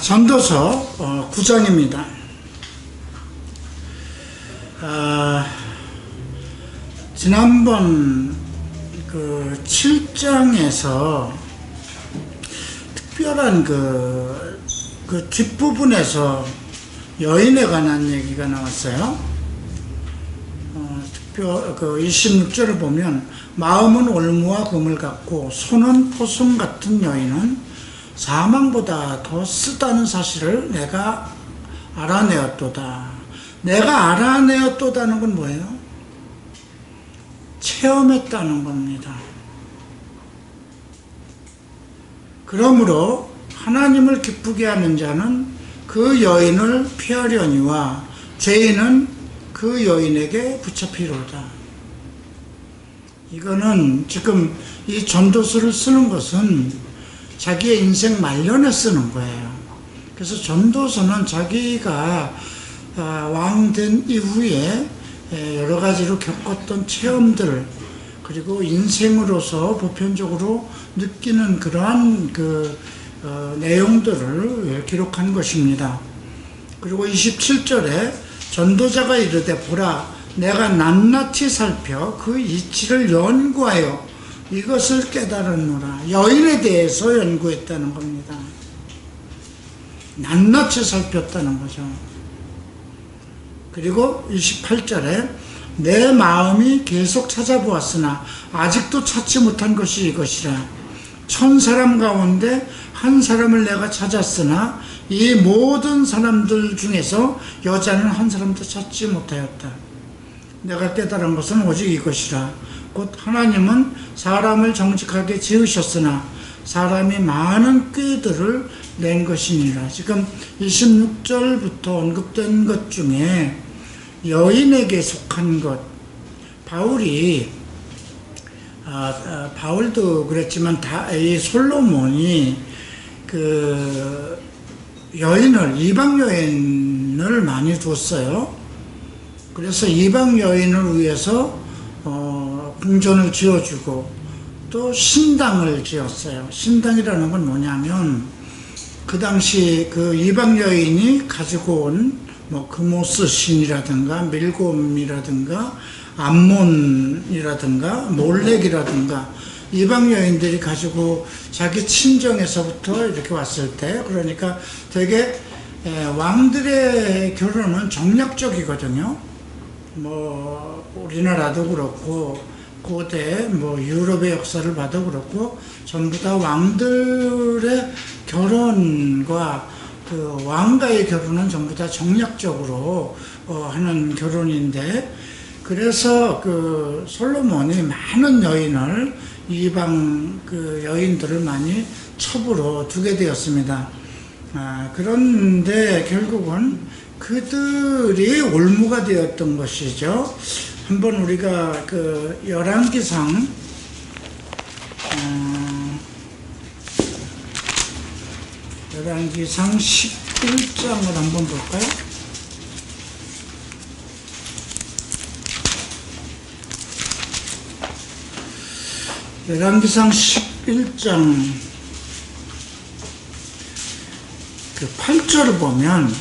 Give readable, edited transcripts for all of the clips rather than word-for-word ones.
전도서 9장입니다. 지난번 그 7장에서 특별한 그 뒷부분에서 여인에 관한 얘기가 나왔어요. 그 26절을 보면 마음은 올무와 금을 같고 손은 포승 같은 여인은 사망보다 더 쓰다는 사실을 내가 알아내었도다. 내가 알아내었도다는 건 뭐예요? 체험했다는 겁니다. 그러므로 하나님을 기쁘게 하는 자는 그 여인을 피하려니와 죄인은 그 여인에게 붙잡히로다. 이거는 지금 이 전도서를 쓰는 것은 자기의 인생 말년에 쓰는 거예요. 그래서 전도서는 자기가 왕된 이후에 여러 가지로 겪었던 체험들, 그리고 인생으로서 보편적으로 느끼는 그러한 내용들을 기록한 것입니다. 그리고 27절에 전도자가 이르되 보라, 내가 낱낱이 살펴 그 이치를 연구하여 이것을 깨달았노라. 여인에 대해서 연구했다는 겁니다. 낱낱이 살폈다는 거죠. 그리고 28절에 내 마음이 계속 찾아보았으나 아직도 찾지 못한 것이 이것이라. 1000사람 가운데 한 사람을 내가 찾았으나 이 모든 사람들 중에서 여자는 한 사람도 찾지 못하였다. 내가 깨달은 것은 오직 이것이라. 곧 하나님은 사람을 정직하게 지으셨으나 사람이 많은 꾀들을 낸 것이니라. 지금 26절부터 언급된 것 중에 여인에게 속한 것, 바울이 바울도 그랬지만 이 솔로몬이 그 여인을, 이방 여인을 많이 뒀어요. 그래서 이방 여인을 위해서 궁전을 지어주고 또 신당을 지었어요. 신당이라는 건 뭐냐면 그 당시 그 이방 여인이 가지고 온 뭐 그모스 신이라든가 밀곰이라든가 암몬이라든가 몰렉이라든가 이방 여인들이 가지고 자기 친정에서부터 이렇게 왔을 때, 그러니까 되게 왕들의 결혼은 정략적이거든요. 뭐 우리나라도 그렇고 고대 뭐 유럽의 역사를 봐도 그렇고 전부 다 왕들의 결혼과 그 왕가의 결혼은 전부 다 정략적으로 하는 결혼인데, 그래서 그 솔로몬이 많은 여인을, 이방 그 여인들을 많이 첩으로 두게 되었습니다. 그런데 결국은 그들이 올무가 되었던 것이죠. 한번 우리가 그 열왕기상 11장을 한번 볼까요? 열왕기상 11장 그 8절을 보면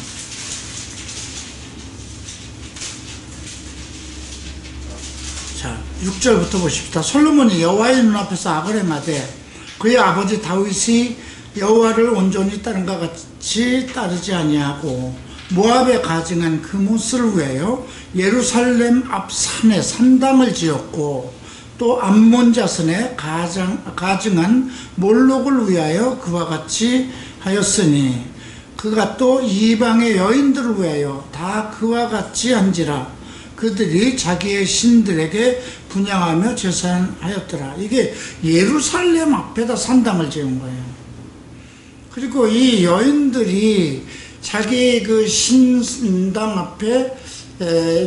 자, 6절부터 보십시다. 솔로몬이 여호와의 눈앞에서 아그레마되 그의 아버지 다윗이 여호와를 온전히 따른 것 같이 따르지 아니하고 모압에 가증한 그못을 위하여 예루살렘 앞 산에 산당을 지었고 또 암몬 자손에 가증한 몰록을 위하여 그와 같이 하였으니 그가 또 이방의 여인들을 위하여 다 그와 같이 한지라. 그들이 자기의 신들에게 분향하며 제사하였더라. 이게 예루살렘 앞에다 산당을 지은 거예요. 그리고 이 여인들이 자기 그 신당 앞에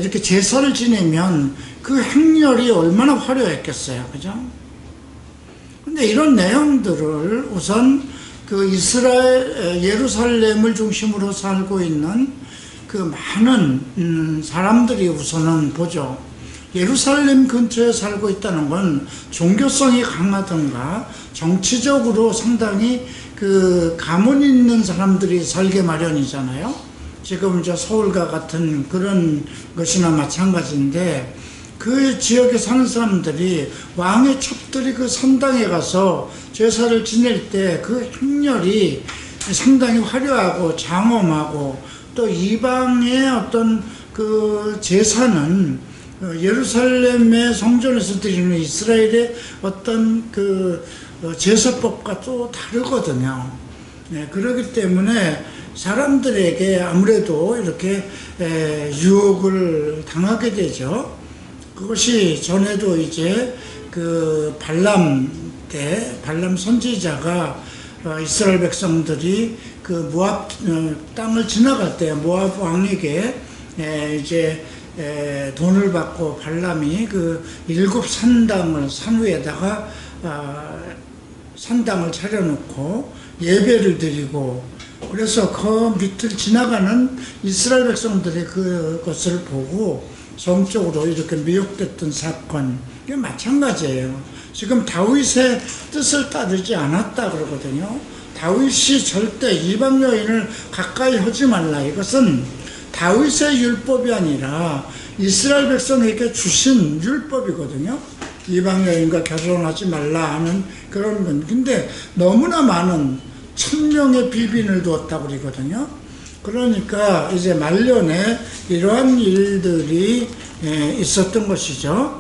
이렇게 제사를 지내면 그 행렬이 얼마나 화려했겠어요. 그죠? 근데 이런 내용들을 우선 그 이스라엘, 예루살렘을 중심으로 살고 있는 그 많은 사람들이 우선은 보죠. 예루살렘 근처에 살고 있다는 건 종교성이 강하던가 정치적으로 상당히 그 가문 있는 사람들이 살게 마련이잖아요. 지금 저 서울과 같은 그런 것이나 마찬가지인데, 그 지역에 사는 사람들이 왕의 첩들이 그 성당에 가서 제사를 지낼 때 그 행렬이 상당히 화려하고 장엄하고, 또 이방의 어떤 그 제사는 예루살렘의 성전에서 드리는 이스라엘의 어떤 그 제사법과 또 다르거든요. 네, 그렇기 때문에 사람들에게 아무래도 이렇게 유혹을 당하게 되죠. 그것이 전에도 이제 그 발람 선지자가 이스라엘 백성들이 그 모압 땅을 지나갈 때 모압 왕에게 이제 돈을 받고 발람이 그 7산당을 산 위에다가 산당을 차려놓고 예배를 드리고, 그래서 그 밑을 지나가는 이스라엘 백성들이 그것을 보고 성적으로 이렇게 미혹됐던 사건, 이게 마찬가지예요. 지금 다윗의 뜻을 따르지 않았다 그러거든요. 다윗이 절대 이방 여인을 가까이 하지 말라, 이것은 다윗의 율법이 아니라 이스라엘 백성에게 주신 율법이거든요. 이방 여인과 결혼하지 말라 하는 그런 건. 근데 너무나 많은 1000명의 비빈을 두었다고 그러거든요. 그러니까 이제 말년에 이러한 일들이 있었던 것이죠.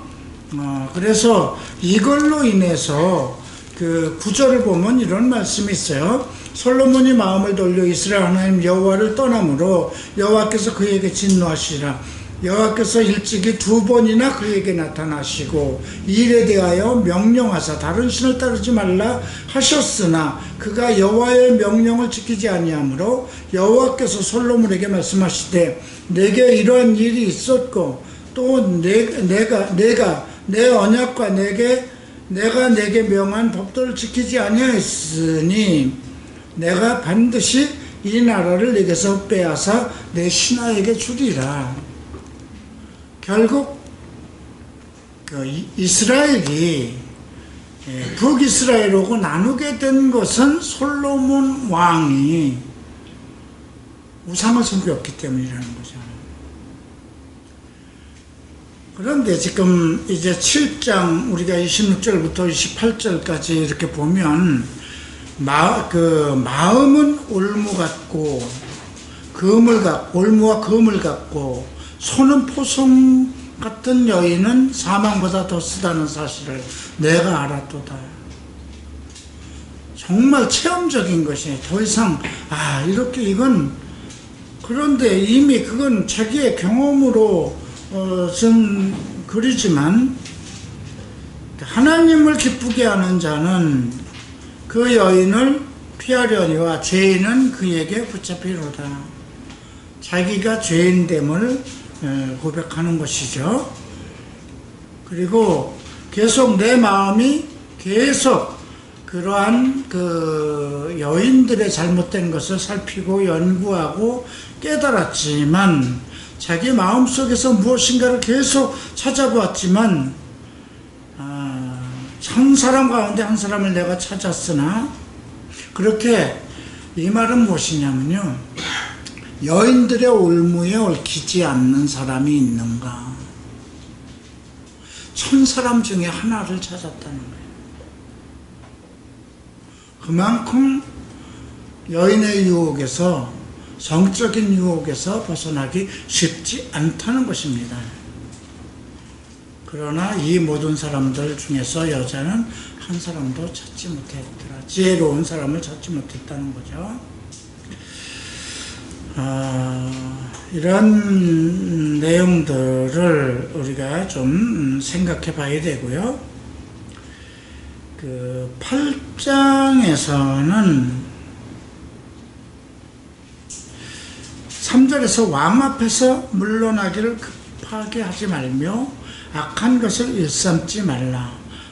그래서 이걸로 인해서 그 구절을 보면 이런 말씀이 있어요. 솔로몬이 마음을 돌려 이스라엘 하나님 여호와를 떠남으로 여호와께서 그에게 진노하시라. 여호와께서 일찍이 2번이나 그에게 나타나시고 일에 대하여 명령하사 다른 신을 따르지 말라 하셨으나 그가 여호와의 명령을 지키지 아니하므로 여호와께서 솔로몬에게 말씀하시되 내게 이러한 일이 있었고 또 내가 내 언약과 내가 내게 명한 법도를 지키지 아니하였으니 내가 반드시 이 나라를 내게서 빼앗아 내 신하에게 주리라. 결국 그 이스라엘이 북이스라엘하고 나누게 된 것은 솔로몬 왕이 우상을 섬겼기 때문이라는 거죠. 그런데 지금 이제 7장 우리가 26절부터 28절까지 이렇게 보면 마음은 올무 같고 올무와 금을 같고 손은 포성 같은 여인은 사망보다 더 쓰다는 사실을 내가 알았도다. 정말 체험적인 것이 더 이상 이렇게 이건, 그런데 이미 그건 자기의 경험으로 좀 그리지만 하나님을 기쁘게 하는 자는 그 여인을 피하려니와 죄인은 그에게 붙잡히로다. 자기가 죄인됨을 고백하는 것이죠. 그리고 계속 내 마음이 계속 그러한 그 여인들의 잘못된 것을 살피고 연구하고 깨달았지만 자기 마음속에서 무엇인가를 계속 찾아보았지만 1000사람 가운데 한 사람을 내가 찾았으나, 그렇게 이 말은 무엇이냐면요, 여인들의 올무에 얽히지 않는 사람이 있는가? 1000사람 중에 하나를 찾았다는 거예요. 그만큼 여인의 유혹에서, 성적인 유혹에서 벗어나기 쉽지 않다는 것입니다. 그러나 이 모든 사람들 중에서 여자는 한 사람도 찾지 못했더라. 지혜로운 사람을 찾지 못했다는 거죠. 이런 내용들을 우리가 좀 생각해 봐야 되고요. 그 8장에서는 3절에서 왕 앞에서 물러나기를 급하게 하지 말며 악한 것을 일삼지 말라.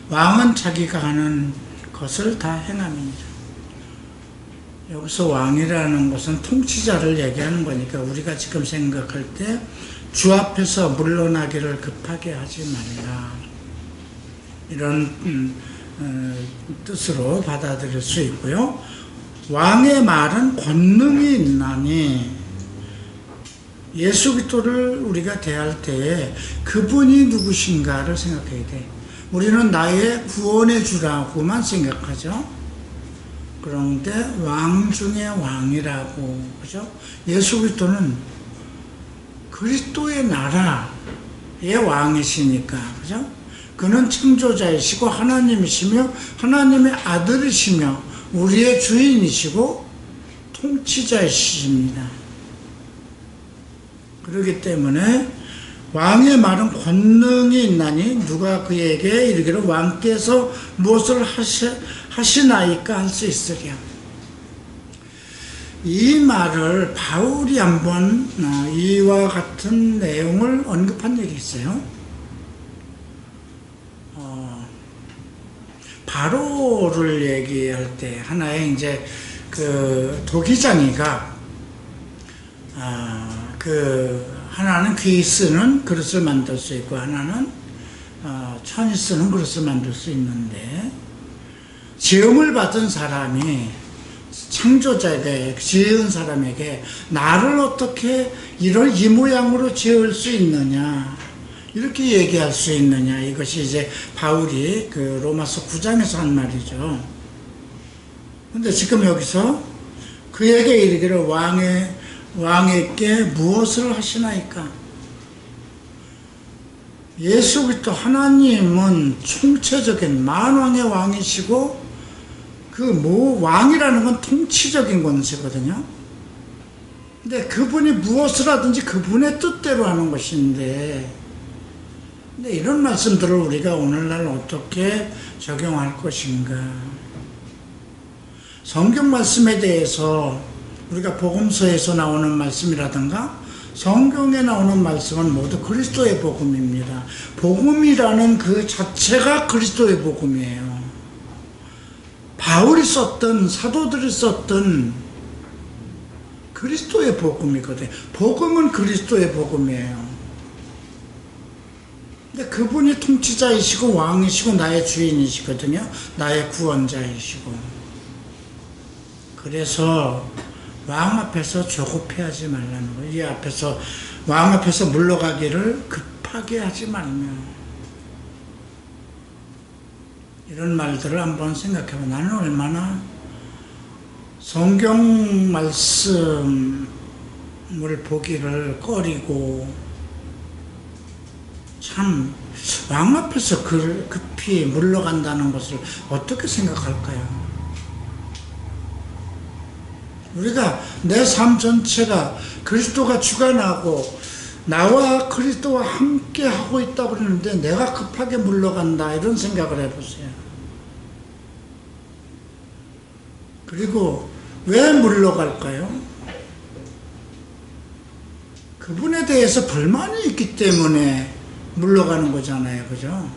왕은 자기가 하는 것을 다 행함이니라. 여기서 왕이라는 것은 통치자를 얘기하는 거니까 우리가 지금 생각할 때 주 앞에서 물러나기를 급하게 하지 말라, 이런 뜻으로 받아들일 수 있고요. 왕의 말은 권능이 있나니 예수 그리스도를 우리가 대할 때에 그분이 누구신가를 생각해야 돼. 우리는 나의 구원의 주라고만 생각하죠. 그런데 왕 중에 왕이라고, 그죠? 예수 그리스도는 그리스도의 나라의 왕이시니까, 그죠? 그는 창조자이시고 하나님이시며 하나님의 아들이시며 우리의 주인이시고 통치자이십니다. 그렇기 때문에 왕의 말은 권능이 있나니 누가 그에게 이르기를 왕께서 무엇을 하시나이까 할 수 있으랴. 이 말을 바울이 한번 이와 같은 내용을 언급한 적이 있어요. 바로를 얘기할 때 하나의 이제 그 도기장이가 하나는 귀 쓰는 그릇을 만들 수 있고 하나는 천이 쓰는 그릇을 만들 수 있는데, 지음을 받은 사람이 창조자에게, 지은 사람에게 나를 어떻게 이 모양으로 지을 수 있느냐, 이렇게 얘기할 수 있느냐, 이것이 이제 바울이 그 로마서 9장에서 한 말이죠. 근데 지금 여기서 그에게 이르기를 왕에게 무엇을 하시나이까? 예수 그리스도 하나님은 총체적인 만왕의 왕이시고, 왕이라는 건 통치적인 권세거든요. 근데 그분이 무엇을 하든지 그분의 뜻대로 하는 것인데, 근데 이런 말씀들을 우리가 오늘날 어떻게 적용할 것인가? 성경 말씀에 대해서 우리가 복음서에서 나오는 말씀이라든가 성경에 나오는 말씀은 모두 그리스도의 복음입니다. 복음이라는 그 자체가 그리스도의 복음이에요. 바울이 썼던, 사도들이 썼던 그리스도의 복음이거든요. 복음은 그리스도의 복음이에요. 근데 그분이 통치자이시고 왕이시고 나의 주인이시거든요. 나의 구원자이시고. 그래서 왕 앞에서 조급해하지 말라는 거예요. 이 앞에서, 왕 앞에서 물러가기를 급하게 하지 말며. 이런 말들을 한번 생각해봐. 나는 얼마나 성경 말씀을 보기를 꺼리고, 참, 왕 앞에서 급히 물러간다는 것을 어떻게 생각할까요? 우리가 내 삶 전체가 그리스도가 주관하고 나와 그리스도와 함께 하고 있다고 그러는데 내가 급하게 물러간다, 이런 생각을 해보세요. 그리고 왜 물러갈까요? 그분에 대해서 불만이 있기 때문에 물러가는 거잖아요. 그죠?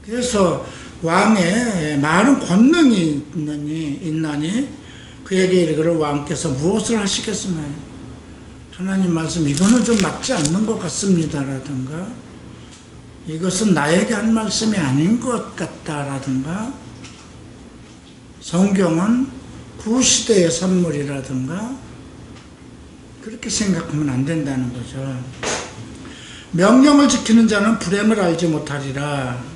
그래서 왕의 말은 권능이 있나니 그에게 이르기를 왕께서 무엇을 하시겠으면, 하나님 말씀 이거는 좀 맞지 않는 것 같습니다라든가, 이것은 나에게 한 말씀이 아닌 것 같다라든가, 성경은 구시대의 산물이라든가, 그렇게 생각하면 안 된다는 거죠. 명령을 지키는 자는 불행을 알지 못하리라.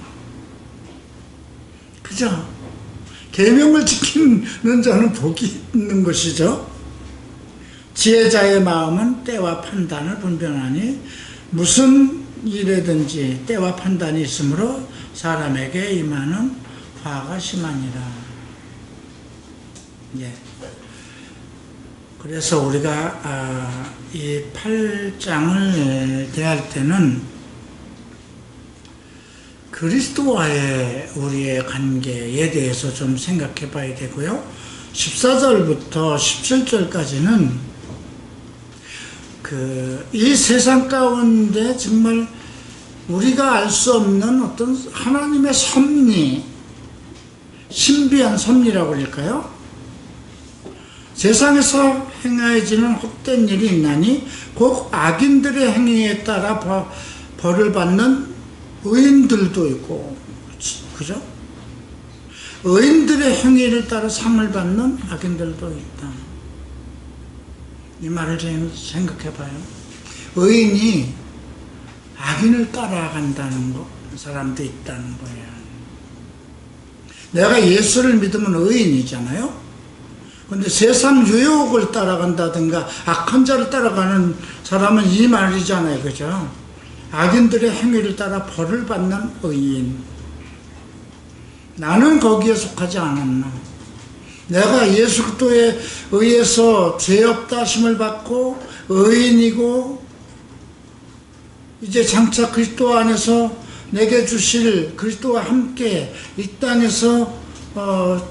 그죠? 계명을 지키는 자는 복이 있는 것이죠. 지혜자의 마음은 때와 판단을 분별하니 무슨 일에든지 때와 판단이 있으므로 사람에게 임하는 화가 심하니라. 예. 그래서 우리가 이 8장을 대할 때는 그리스도와의 우리의 관계에 대해서 좀 생각해 봐야 되고요. 14절부터 17절까지는 이 세상 가운데 정말 우리가 알 수 없는 어떤 하나님의 섭리, 신비한 섭리라고 할까요? 세상에서 행해지는 헛된 일이 있나니 곧 악인들의 행위에 따라 벌을 받는 의인들도 있고, 그죠? 의인들의 행위를 따라 상을 받는 악인들도 있다. 이 말을 생각해 봐요. 의인이 악인을 따라간다는 사람도 있다는 거예요. 내가 예수를 믿으면 의인이잖아요. 근데 세상 유혹을 따라간다든가 악한 자를 따라가는 사람은 이 말이잖아요. 그죠? 악인들의 행위를 따라 벌을 받는 의인. 나는 거기에 속하지 않았나. 내가 예수 그리스도에 의해서 죄 없다 하심을 받고 의인이고 이제 장차 그리스도 안에서 내게 주실 그리스도와 함께 이 땅에서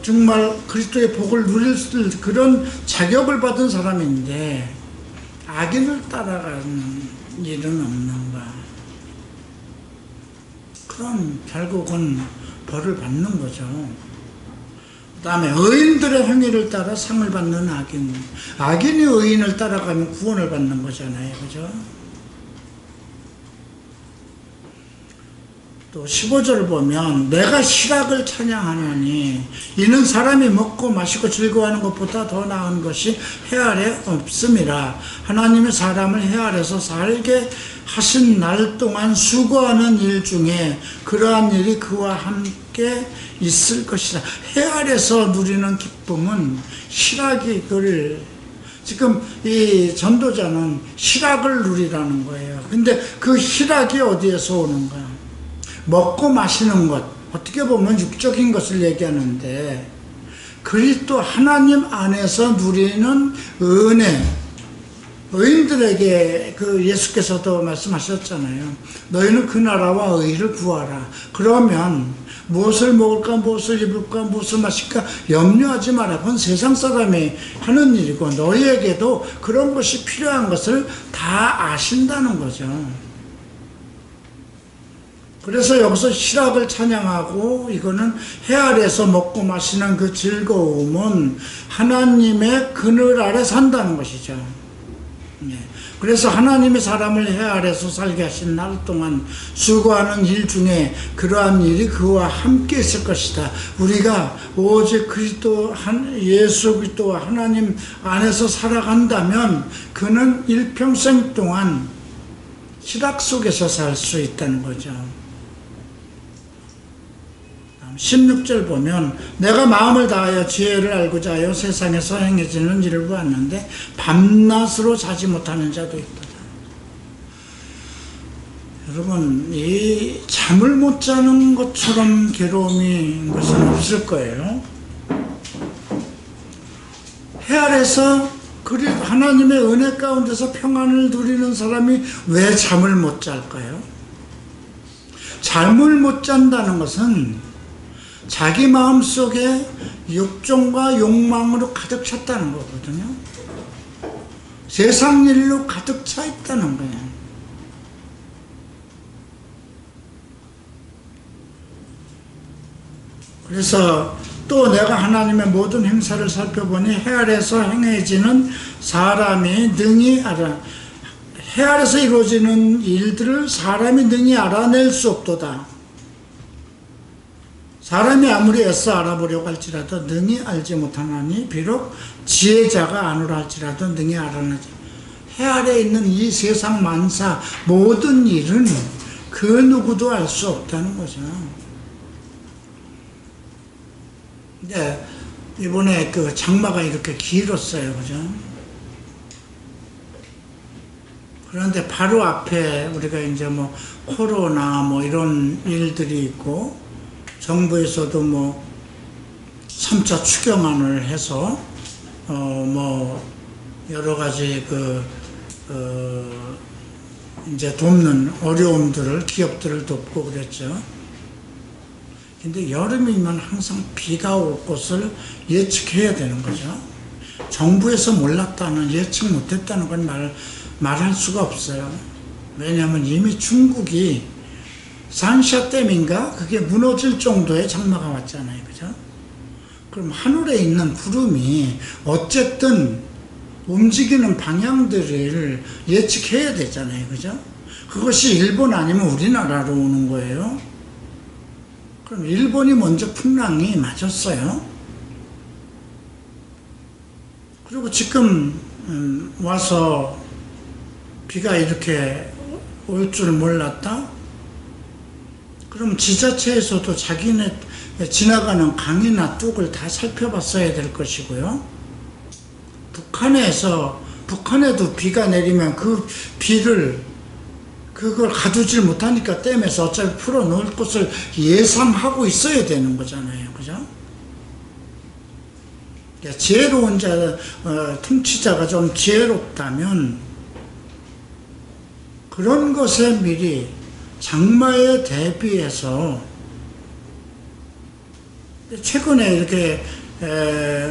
정말 그리스도의 복을 누릴 그런 자격을 받은 사람인데 악인을 따라가는 일은 없는가. 그럼 결국은 벌을 받는 거죠. 그 다음에 의인들의 행위를 따라 상을 받는 악인. 악인이 의인을 따라가면 구원을 받는 거잖아요. 그죠? 또 15절 보면 내가 실학을 찬양하노니 이는 사람이 먹고 마시고 즐거워하는 것보다 더 나은 것이 해 아래 없음이라. 하나님의 사람을 해 아래서 살게 하신 날 동안 수고하는 일 중에 그러한 일이 그와 함께 있을 것이다. 해 아래서 누리는 기쁨은 실학을 지금 이 전도자는 실학을 누리라는 거예요. 근데 그 실학이 어디에서 오는가? 먹고 마시는 것, 어떻게 보면 육적인 것을 얘기하는데 그리스도 하나님 안에서 누리는 은혜, 의인들에게 그 예수께서도 말씀하셨잖아요. 너희는 그 나라와 의를 구하라. 그러면 무엇을 먹을까, 무엇을 입을까, 무엇을 마실까 염려하지 마라. 그건 세상 사람이 하는 일이고 너희에게도 그런 것이 필요한 것을 다 아신다는 거죠. 그래서 여기서 실학을 찬양하고 이거는 해 아래서 먹고 마시는 그 즐거움은 하나님의 그늘 아래 산다는 것이죠. 그래서 하나님의 사람을 해 아래서 살게 하신 날 동안 수고하는 일 중에 그러한 일이 그와 함께 있을 것이다. 우리가 오직 그리스도 예수 그리스도와 하나님 안에서 살아간다면 그는 일평생 동안 실학 속에서 살 수 있다는 거죠. 16절 보면 내가 마음을 다하여 지혜를 알고자 하여 세상에서 행해지는 일을 보았는데 밤낮으로 자지 못하는 자도 있다. 여러분, 이 잠을 못 자는 것처럼 괴로움인 것은 없을 거예요. 해 아래서 하나님의 은혜 가운데서 평안을 누리는 사람이 왜 잠을 못 잘까요? 잠을 못 잔다는 것은 자기 마음속에 욕정과 욕망으로 가득 찼다는 거거든요. 세상 일로 가득 차 있다는 거예요. 그래서 또 내가 하나님의 모든 행사를 살펴보니 해 아래서 행해지는 사람이 능히 해 아래서 이루어지는 일들을 사람이 능히 알아낼 수 없도다. 사람이 아무리 애써 알아보려고 할지라도 능히 알지 못하나니 비록 지혜자가 아노라 할지라도 능히 알아내지. 해 아래에 있는 이 세상 만사 모든 일은 그 누구도 알 수 없다는 거죠. 근데 이번에 그 장마가 이렇게 길었어요. 그죠? 그런데 바로 앞에 우리가 이제 뭐 코로나 뭐 이런 일들이 있고 정부에서도 뭐 3차 추경안을 해서 뭐 여러 가지 이제 돕는 어려움들을 기업들을 돕고 그랬죠. 근데 여름이면 항상 비가 올 것을 예측해야 되는 거죠. 정부에서 몰랐다는 예측 못했다는 건 말할 수가 없어요. 왜냐하면 이미 중국이 산샤댐인가? 그게 무너질 정도의 장마가 왔잖아요. 그죠? 그럼 하늘에 있는 구름이 어쨌든 움직이는 방향들을 예측해야 되잖아요. 그죠? 그것이 일본 아니면 우리나라로 오는 거예요. 그럼 일본이 먼저 풍랑이 맞았어요. 그리고 지금 와서 비가 이렇게 올 줄 몰랐다? 그럼 지자체에서도 자기네 지나가는 강이나 뚝을 다 살펴봤어야 될 것이고요. 북한에도 비가 내리면 그 비를 그걸 가두질 못하니까 댐에서 어차피 풀어놓을 것을 예상하고 있어야 되는 거잖아요. 그죠? 지혜로운 통치자가 좀 지혜롭다면 그런 것에 미리 장마에 대비해서 최근에 이렇게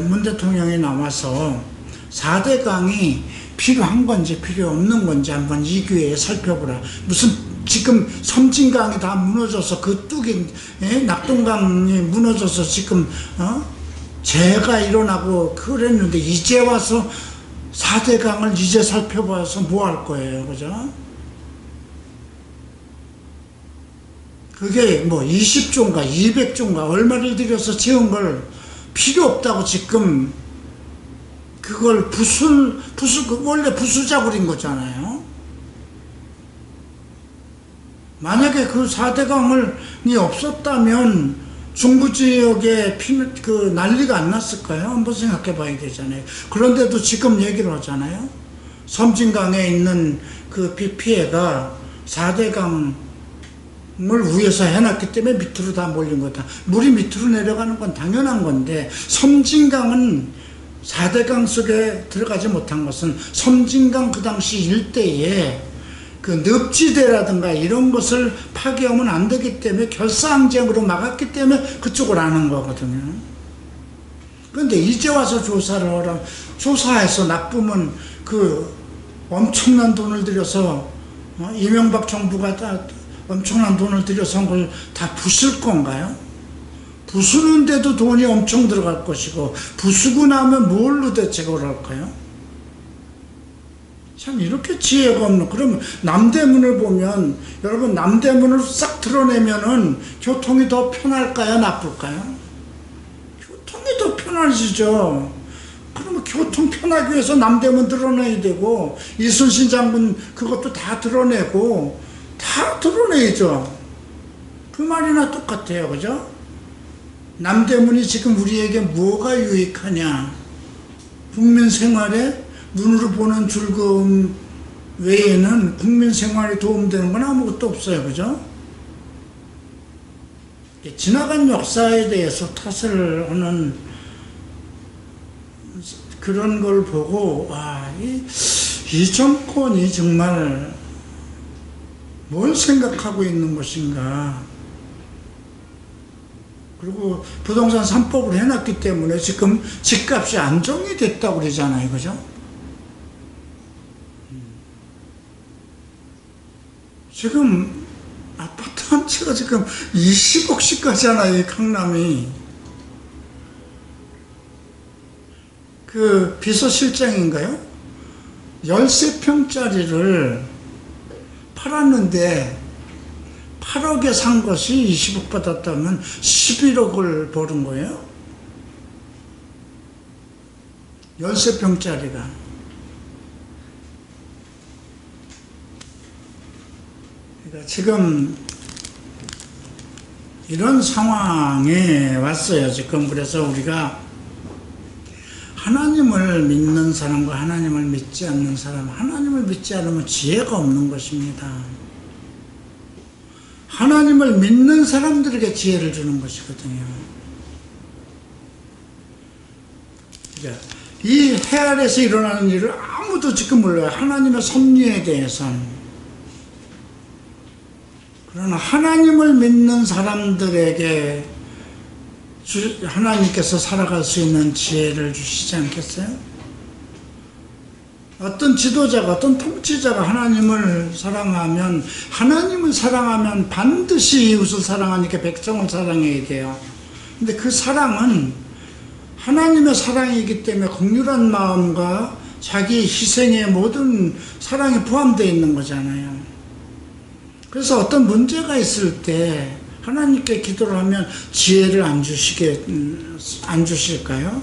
문 대통령이 나와서 4대강이 필요한 건지 필요 없는 건지 한번 이 기회에 살펴보라. 무슨 지금 섬진강이 다 무너져서 그 뚝이 낙동강이 무너져서 지금 재해가 일어나고 그랬는데 이제 와서 4대강을 이제 살펴봐서 뭐 할 거예요. 그죠? 그게 뭐 20조인가 200조인가 얼마를 들여서 채운 걸 필요 없다고 지금 그걸 원래 부수자굴인 거잖아요. 만약에 그 4대강이 없었다면 중부지역에 난리가 안 났을까요? 한번 생각해 봐야 되잖아요. 그런데도 지금 얘기를 하잖아요. 섬진강에 있는 그 비 피해가 4대강 을 위에서 해놨기 때문에 밑으로 다 몰린 거다. 물이 밑으로 내려가는 건 당연한 건데 섬진강은 4대강 속에 들어가지 못한 것은 섬진강 그 당시 일대에 그 늪지대라든가 이런 것을 파괴하면 안 되기 때문에 결사항쟁으로 막았기 때문에 그쪽을 아는 거거든요. 그런데 이제 와서 조사를 하라. 조사해서 나쁘면 그 엄청난 돈을 들여서 이명박 정부가 다 엄청난 돈을 들여서 한 걸 다 부술 건가요? 부수는데도 돈이 엄청 들어갈 것이고 부수고 나면 뭘로 대책을 할까요? 참 이렇게 지혜가 없는. 그러면 남대문을 보면 여러분 남대문을 싹 드러내면은 교통이 더 편할까요? 나쁠까요? 교통이 더 편하시죠. 그러면 교통 편하기 위해서 남대문 드러내야 되고 이순신 장군 그것도 다 드러내고 다 드러내죠. 그 말이나 똑같아요. 그죠? 남대문이 지금 우리에게 뭐가 유익하냐? 국민 생활에 눈으로 보는 즐거움 외에는 국민 생활에 도움되는 건 아무것도 없어요. 그죠? 지나간 역사에 대해서 탓을 하는 그런 걸 보고 이 정권이 정말 뭘 생각하고 있는 것인가. 그리고 부동산 3법을 해놨기 때문에 지금 집값이 안정이 됐다고 그러잖아요. 그죠? 지금 아파트 한 채가 지금 20억씩 가잖아요. 이 강남이. 그 비서실장인가요? 13평짜리를 팔았는데 8억에 산 것이 20억 받았다면 11억을 벌은 거예요. 13평짜리가. 그러니까 지금 이런 상황에 왔어요. 지금 그래서 우리가 하나님을 믿는 사람과 하나님을 믿지 않는 사람, 하나님을 믿지 않으면 지혜가 없는 것입니다. 하나님을 믿는 사람들에게 지혜를 주는 것이거든요. 그러니까 이 해 아래에서 일어나는 일을 아무도 지금 몰라요. 하나님의 섭리에 대해서는. 그러나 하나님을 믿는 사람들에게 하나님께서 살아갈 수 있는 지혜를 주시지 않겠어요? 어떤 지도자가, 어떤 통치자가 하나님을 사랑하면 반드시 이웃을 사랑하니까 백성을 사랑해야 돼요. 근데 그 사랑은 하나님의 사랑이기 때문에 긍휼한 마음과 자기 희생의 모든 사랑이 포함되어 있는 거잖아요. 그래서 어떤 문제가 있을 때 하나님께 기도를 하면 지혜를 안 주실까요?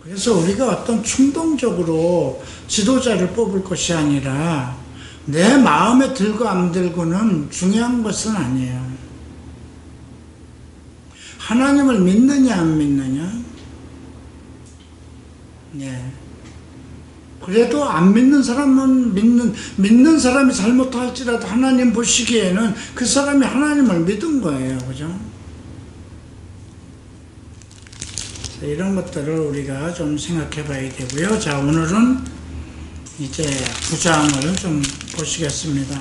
그래서 우리가 어떤 충동적으로 지도자를 뽑을 것이 아니라 내 마음에 들고 안 들고는 중요한 것은 아니에요. 하나님을 믿느냐 안 믿느냐? 네. 그래도 안 믿는 사람은 믿는 사람이 잘못할지라도 하나님 보시기에는 그 사람이 하나님을 믿은 거예요. 그죠? 이런 것들을 우리가 좀 생각해 봐야 되고요. 자, 오늘은 이제 9장을 좀 보시겠습니다.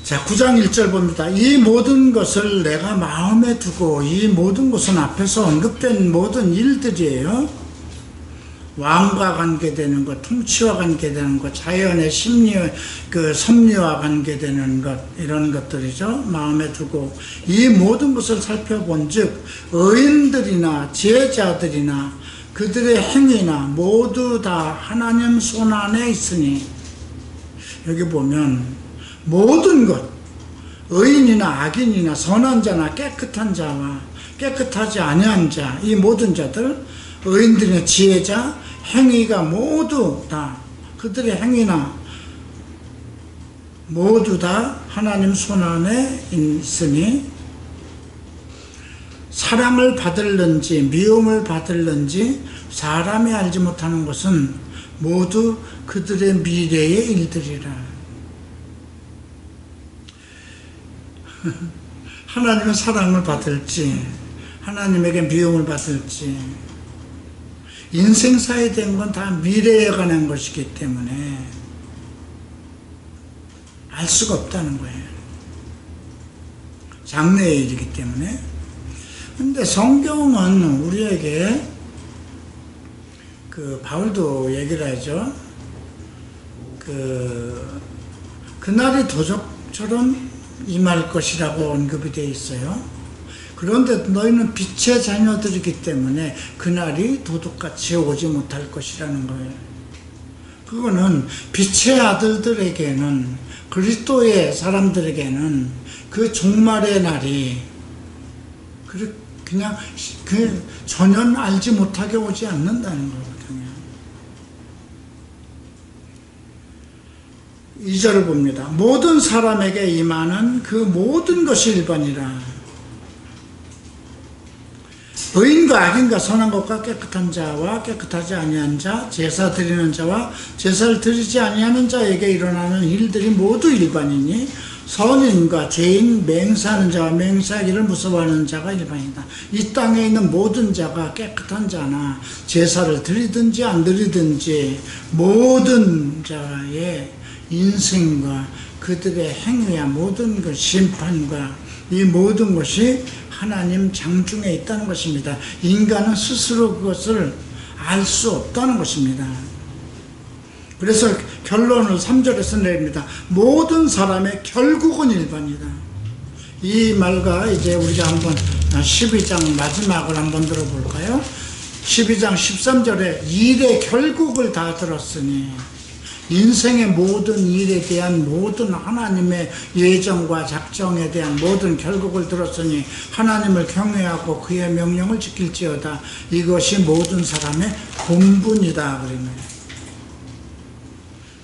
자, 9장 1절 봅니다. 이 모든 것을 내가 마음에 두고, 이 모든 것은 앞에서 언급된 모든 일들이에요. 왕과 관계되는 것, 통치와 관계되는 것, 자연의 심리, 섭리와 관계되는 것, 이런 것들이죠. 마음에 두고 이 모든 것을 살펴본 즉 의인들이나 지혜자들이나 그들의 행위나 모두 다 하나님 손 안에 있으니, 여기 보면 모든 것, 의인이나 악인이나 선한 자나 깨끗한 자와 깨끗하지 아니한 자, 이 모든 자들, 의인들의 지혜자, 행위가 모두 다, 그들의 행위나 모두 다 하나님 손 안에 있으니, 사랑을 받을는지 미움을 받을는지 사람이 알지 못하는 것은 모두 그들의 미래의 일들이라. 하나님은 사랑을 받을지 하나님에게 미움을 받을지, 인생사에 된 건 다 미래에 관한 것이기 때문에 알 수가 없다는 거예요. 장래의 일이기 때문에. 근데 성경은 우리에게 바울도 얘기를 하죠. 그날이 도적처럼 임할 것이라고 언급이 되어 있어요. 그런데 너희는 빛의 자녀들이기 때문에 그날이 도둑같이 오지 못할 것이라는 거예요. 그거는 빛의 아들들에게는, 그리스도의 사람들에게는 그 종말의 날이 그냥 전혀 알지 못하게 오지 않는다는 거거든요. 2절을 봅니다. 모든 사람에게 임하는 그 모든 것이 일반이라. 의인과 악인과 선한 것과 깨끗한 자와 깨끗하지 아니한 자, 제사 드리는 자와 제사를 드리지 아니하는 자에게 일어나는 일들이 모두 일반이니, 선인과 죄인, 맹세하는 자와 맹세하기를 무서워하는 자가 일반이다. 이 땅에 있는 모든 자가 깨끗한 자나 제사를 드리든지 안 드리든지 모든 자의 인생과 그들의 행위와 모든 그 심판과 이 모든 것이 하나님 장중에 있다는 것입니다. 인간은 스스로 그것을 알 수 없다는 것입니다. 그래서 결론을 3절에서 내립니다. 모든 사람의 결국은 일반이다. 이 말과 이제 우리가 한번 12장 마지막을 한번 들어볼까요? 12장 13절에 일의 결국을 다 들었으니, 인생의 모든 일에 대한 모든 하나님의 예정과 작정에 대한 모든 결국을 들었으니 하나님을 경외하고 그의 명령을 지킬지어다. 이것이 모든 사람의 본분이다. 그러네요.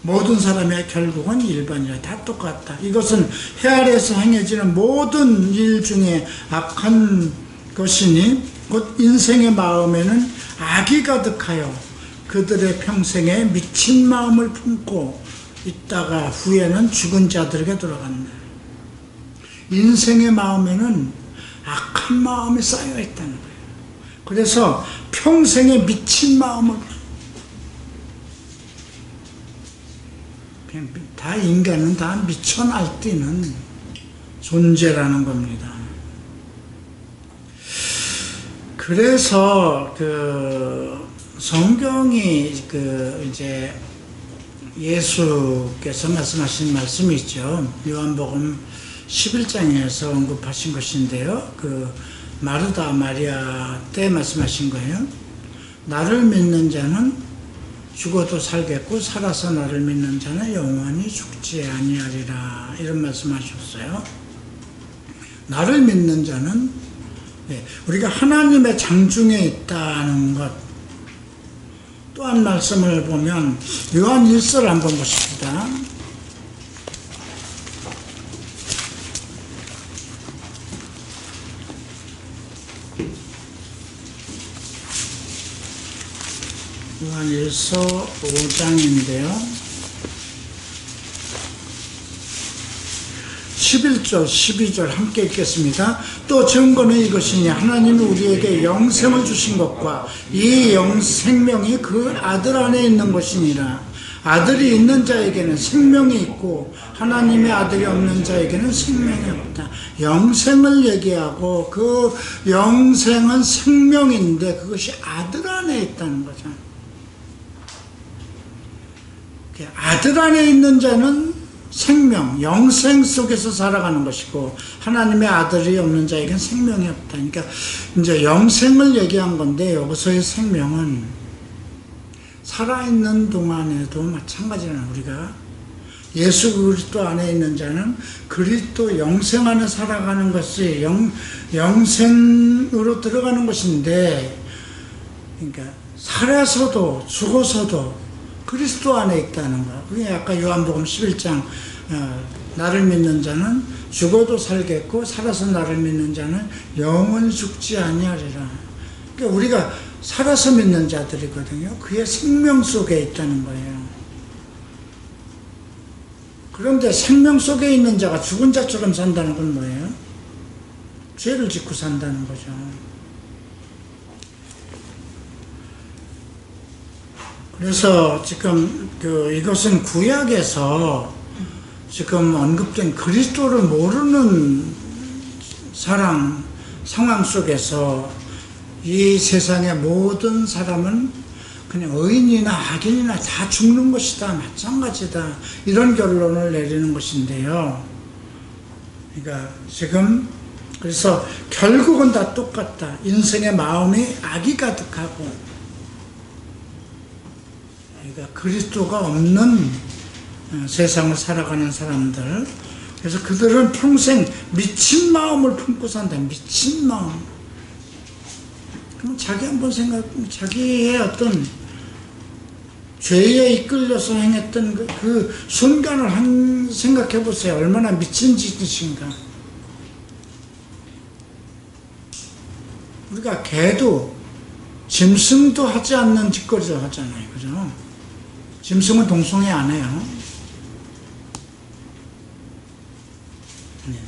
모든 사람의 결국은 일반이라. 다 똑같다. 이것은 해 아래에서 행해지는 모든 일 중에 악한 것이니 곧 인생의 마음에는 악이 가득하여 그들의 평생에 미친 마음을 품고 있다가 후에는 죽은 자들에게 돌아간다. 인생의 마음에는 악한 마음이 쌓여 있다는 거예요. 그래서 평생에 미친 마음을, 다 인간은 다 미쳐 날뛰는 존재라는 겁니다. 그래서 성경이 이제 예수께서 말씀하신 말씀이 있죠. 요한복음 11장에서 언급하신 것인데요. 마르다 마리아 때 말씀하신 거예요. 나를 믿는 자는 죽어도 살겠고 살아서 나를 믿는 자는 영원히 죽지 아니하리라. 이런 말씀하셨어요. 나를 믿는 자는 우리가 하나님의 장중에 있다는 것. 또 한 말씀을 보면 요한 1서를 한번 보십시다. 요한 1서 5장인데요. 11절, 12절 함께 읽겠습니다. 또 증거는 이것이니 하나님이 우리에게 영생을 주신 것과 이 생명이 그 아들 안에 있는 것이니라. 아들이 있는 자에게는 생명이 있고 하나님의 아들이 없는 자에게는 생명이 없다. 영생을 얘기하고 그 영생은 생명인데 그것이 아들 안에 있다는 거죠. 아들 안에 있는 자는 생명, 영생 속에서 살아가는 것이고 하나님의 아들이 없는 자에게는 생명이 없다. 그러니까 이제 영생을 얘기한 건데 여기서의 생명은 살아있는 동안에도 마찬가지잖아요. 우리가 예수 그리스도 안에 있는 자는 그리스도 영생 안에 살아가는 것이 영생으로 들어가는 것인데, 그러니까 살아서도 죽어서도 그리스도 안에 있다는 거야. 그게 아까 요한복음 11장 나를 믿는 자는 죽어도 살겠고 살아서 나를 믿는 자는 영원히 죽지 아니하리라. 그러니까 우리가 살아서 믿는 자들이거든요. 그의 생명 속에 있다는 거예요. 그런데 생명 속에 있는 자가 죽은 자처럼 산다는 건 뭐예요? 죄를 짓고 산다는 거죠. 그래서 지금 이것은 구약에서 지금 언급된 그리스도를 모르는 상황 속에서 이 세상의 모든 사람은 그냥 의인이나 악인이나 다 죽는 것이다, 마찬가지다, 이런 결론을 내리는 것인데요. 그러니까 지금 그래서 결국은 다 똑같다. 인생의 마음이 악이 가득하고, 그러니까 그리스도가 없는 세상을 살아가는 사람들, 그래서 그들은 평생 미친 마음을 품고 산다. 미친 마음. 그럼 자기 한번 자기의 어떤 죄에 이끌려서 행했던 그 순간을 생각해 보세요. 얼마나 미친 짓인가. 우리가 개도 짐승도 하지 않는 짓거리를 하잖아요. 그죠? 짐승은 동성애 안 해요. 네.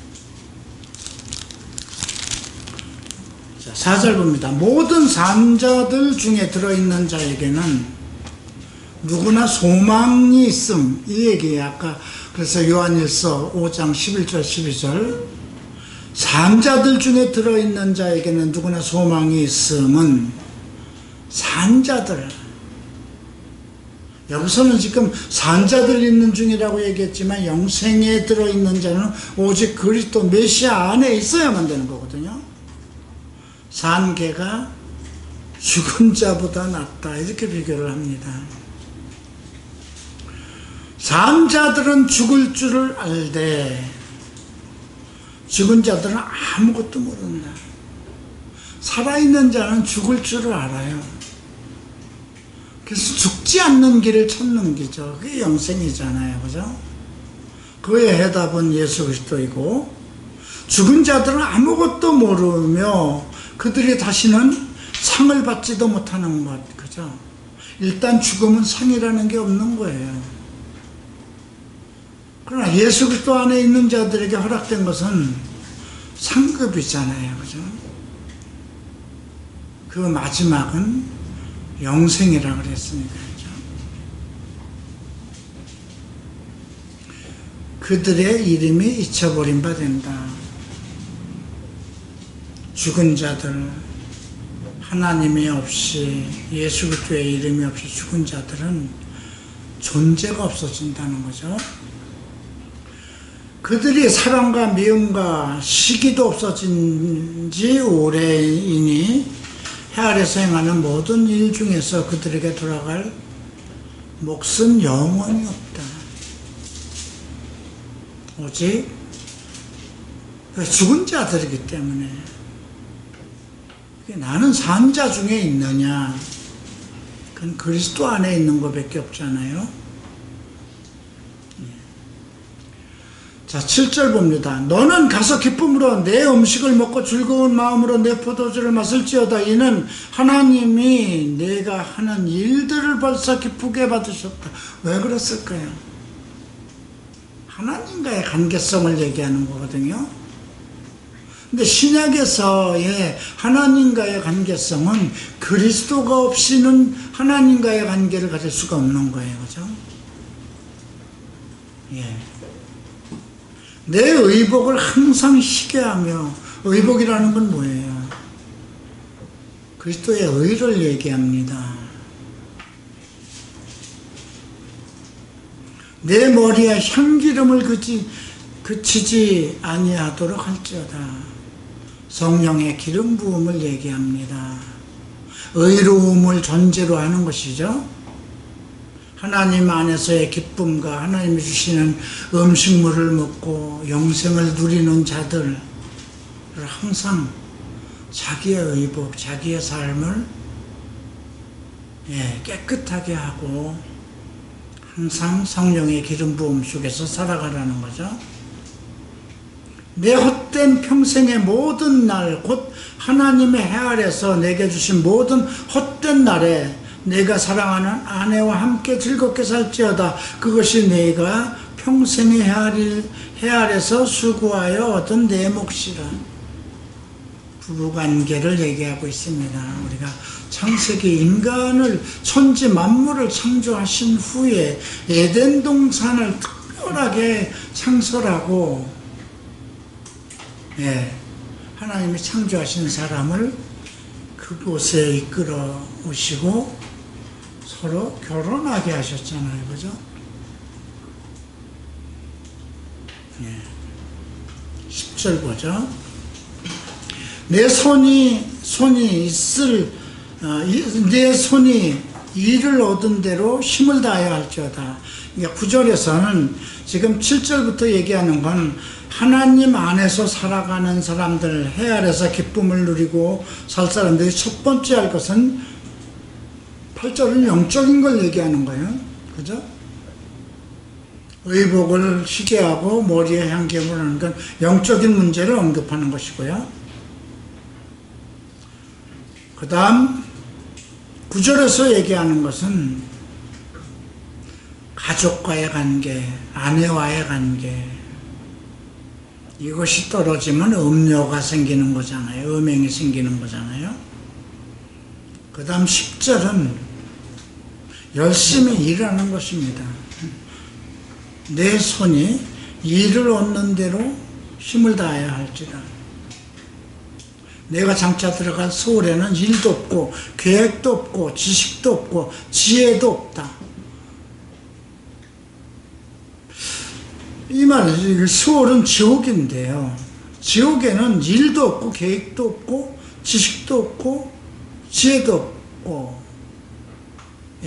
자, 4절 봅니다. 모든 산자들 중에 들어있는 자에게는 누구나 소망이 있음. 이 얘기예요. 아까 그래서 요한일서 5장 11절 12절 산자들 중에 들어있는 자에게는 누구나 소망이 있음은, 산자들, 여기서는 지금 산자들 있는 중이라고 얘기했지만 영생에 들어있는 자는 오직 그리스도 메시아 안에 있어야만 되는 거거든요. 산 개가 죽은 자보다 낫다, 이렇게 비교를 합니다. 산자들은 죽을 줄을 알되 죽은 자들은 아무것도 모른다. 살아있는 자는 죽을 줄을 알아요. 그래서 죽지 않는 길을 찾는 길이죠. 그게 영생이잖아요. 그죠? 그의 해답은 예수 그리스도이고, 죽은 자들은 아무것도 모르며 그들이 다시는 상을 받지도 못하는 것. 그죠? 일단 죽음은 상이라는 게 없는 거예요. 그러나 예수 그리스도 안에 있는 자들에게 허락된 것은 상급이잖아요. 그죠? 그 마지막은 영생이라고 그랬으니까. 그죠? 그들의 이름이 잊혀버린 바 된다. 죽은 자들, 하나님이 없이, 예수 그리스도의 이름이 없이 죽은 자들은 존재가 없어진다는 거죠. 그들이 사랑과 미움과 시기도 없어진 지 오래이니 해 아래서 행하는 모든 일 중에서 그들에게 돌아갈 몫은 영원히 없다. 오직 죽은 자들이기 때문에. 나는 산 자 중에 있느냐? 그건 그리스도 안에 있는 것밖에 없잖아요. 자, 7절 봅니다. 너는 가서 기쁨으로 내 음식을 먹고 즐거운 마음으로 내 포도주를 마실지어다. 이는 하나님이 내가 하는 일들을 벌써 기쁘게 받으셨다. 왜 그랬을까요? 하나님과의 관계성을 얘기하는 거거든요. 근데 신약에서의 하나님과의 관계성은 그리스도가 없이는 하나님과의 관계를 가질 수가 없는 거예요. 그죠? 예. 내 의복을 항상 희게 하며, 의복이라는 건 뭐예요? 그리스도의 의를 얘기합니다. 내 머리에 향기름을 그치지 아니하도록 할지어다. 성령의 기름 부음을 얘기합니다. 의로움을 전제로 하는 것이죠. 하나님 안에서의 기쁨과 하나님이 주시는 음식물을 먹고 영생을 누리는 자들을 항상 자기의 의복, 자기의 삶을 깨끗하게 하고 항상 성령의 기름 부음 속에서 살아가라는 거죠. 내 헛된 평생의 모든 날, 곧 하나님의 해 아래서 내게 주신 모든 헛된 날에 내가 사랑하는 아내와 함께 즐겁게 살지어다. 그것이 내가 평생의 해 아래서 수고하여 얻은 내 몫이라. 부부관계를 얘기하고 있습니다. 우리가 창세기 인간을 천지 만물을 창조하신 후에 에덴 동산을 특별하게 창설하고 하나님이 창조하신 사람을 그곳에 이끌어 오시고 서로 결혼하게 하셨잖아요. 그죠? 10절 보죠. 내 손이 일을 얻은 대로 힘을 다하여 할지어다. 그러니까 9절에서는 지금 7절부터 얘기하는 건 하나님 안에서 살아가는 사람들, 해 아래서 기쁨을 누리고 살 사람들이 첫 번째 할 것은 8절은 영적인 걸 얘기하는 거예요. 그죠? 의복을 희게 하고 머리에 향기름을 하는 건 영적인 문제를 언급하는 것이고요. 그 다음 9절에서 얘기하는 것은 가족과의 관계, 아내와의 관계, 이것이 떨어지면 음료가 생기는 거잖아요. 음행이 생기는 거잖아요. 그 다음 10절은 열심히 일하는 것입니다. 내 손이 일을 얻는 대로 힘을 다해야 할지라. 내가 장차 들어갈 소홀에는 일도 없고 계획도 없고 지식도 없고 지혜도 없다. 이 말은 소홀은 지옥인데요. 지옥에는 일도 없고 계획도 없고 지식도 없고 지혜도 없고,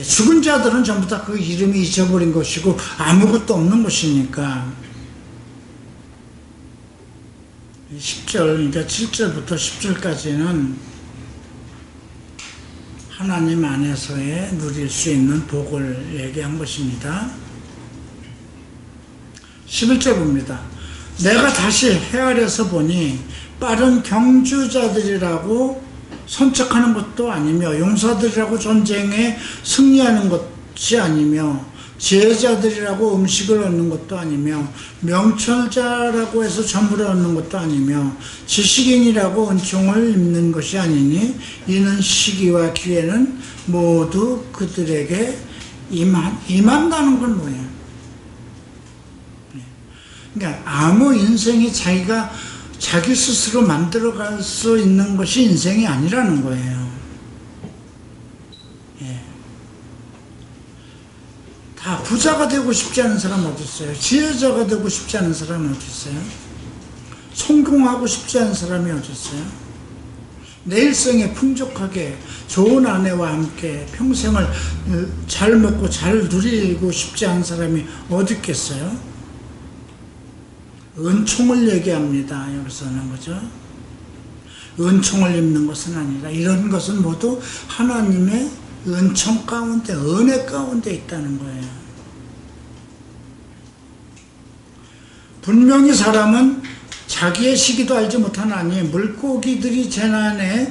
죽은 자들은 전부 다 그 이름이 잊어버린 것이고 아무것도 없는 것이니까. 10절, 그러니까 7절부터 10절까지는 하나님 안에서의 누릴 수 있는 복을 얘기한 것입니다. 11절 봅니다. 내가 다시 헤아려서 보니 빠른 경주자들이라고 선척하는 것도 아니며 용사들이라고 전쟁에 승리하는 것이 아니며 지혜자들이라고 음식을 얻는 것도 아니며 명철자라고 해서 점을 얻는 것도 아니며 지식인이라고 은총을 입는 것이 아니니 이는 시기와 기회는 모두 그들에게 임한다는 건 뭐예요? 그러니까 아무 인생이 자기 스스로 만들어갈 수 있는 것이 인생이 아니라는 거예요. 다 부자가 되고 싶지 않은 사람 어디 있어요? 지혜자가 되고 싶지 않은 사람이 어디 있어요? 성공하고 싶지 않은 사람이 어디 있어요? 내 일생에 풍족하게 좋은 아내와 함께 평생을 잘 먹고 잘 누리고 싶지 않은 사람이 어디 있겠어요? 은총을 얘기합니다. 여기서는, 그죠? 은총을 입는 것은 아니라 이런 것은 모두 하나님의 은총 가운데, 은혜 가운데 있다는 거예요. 분명히 사람은 자기의 시기도 알지 못하나니 물고기들이 재난에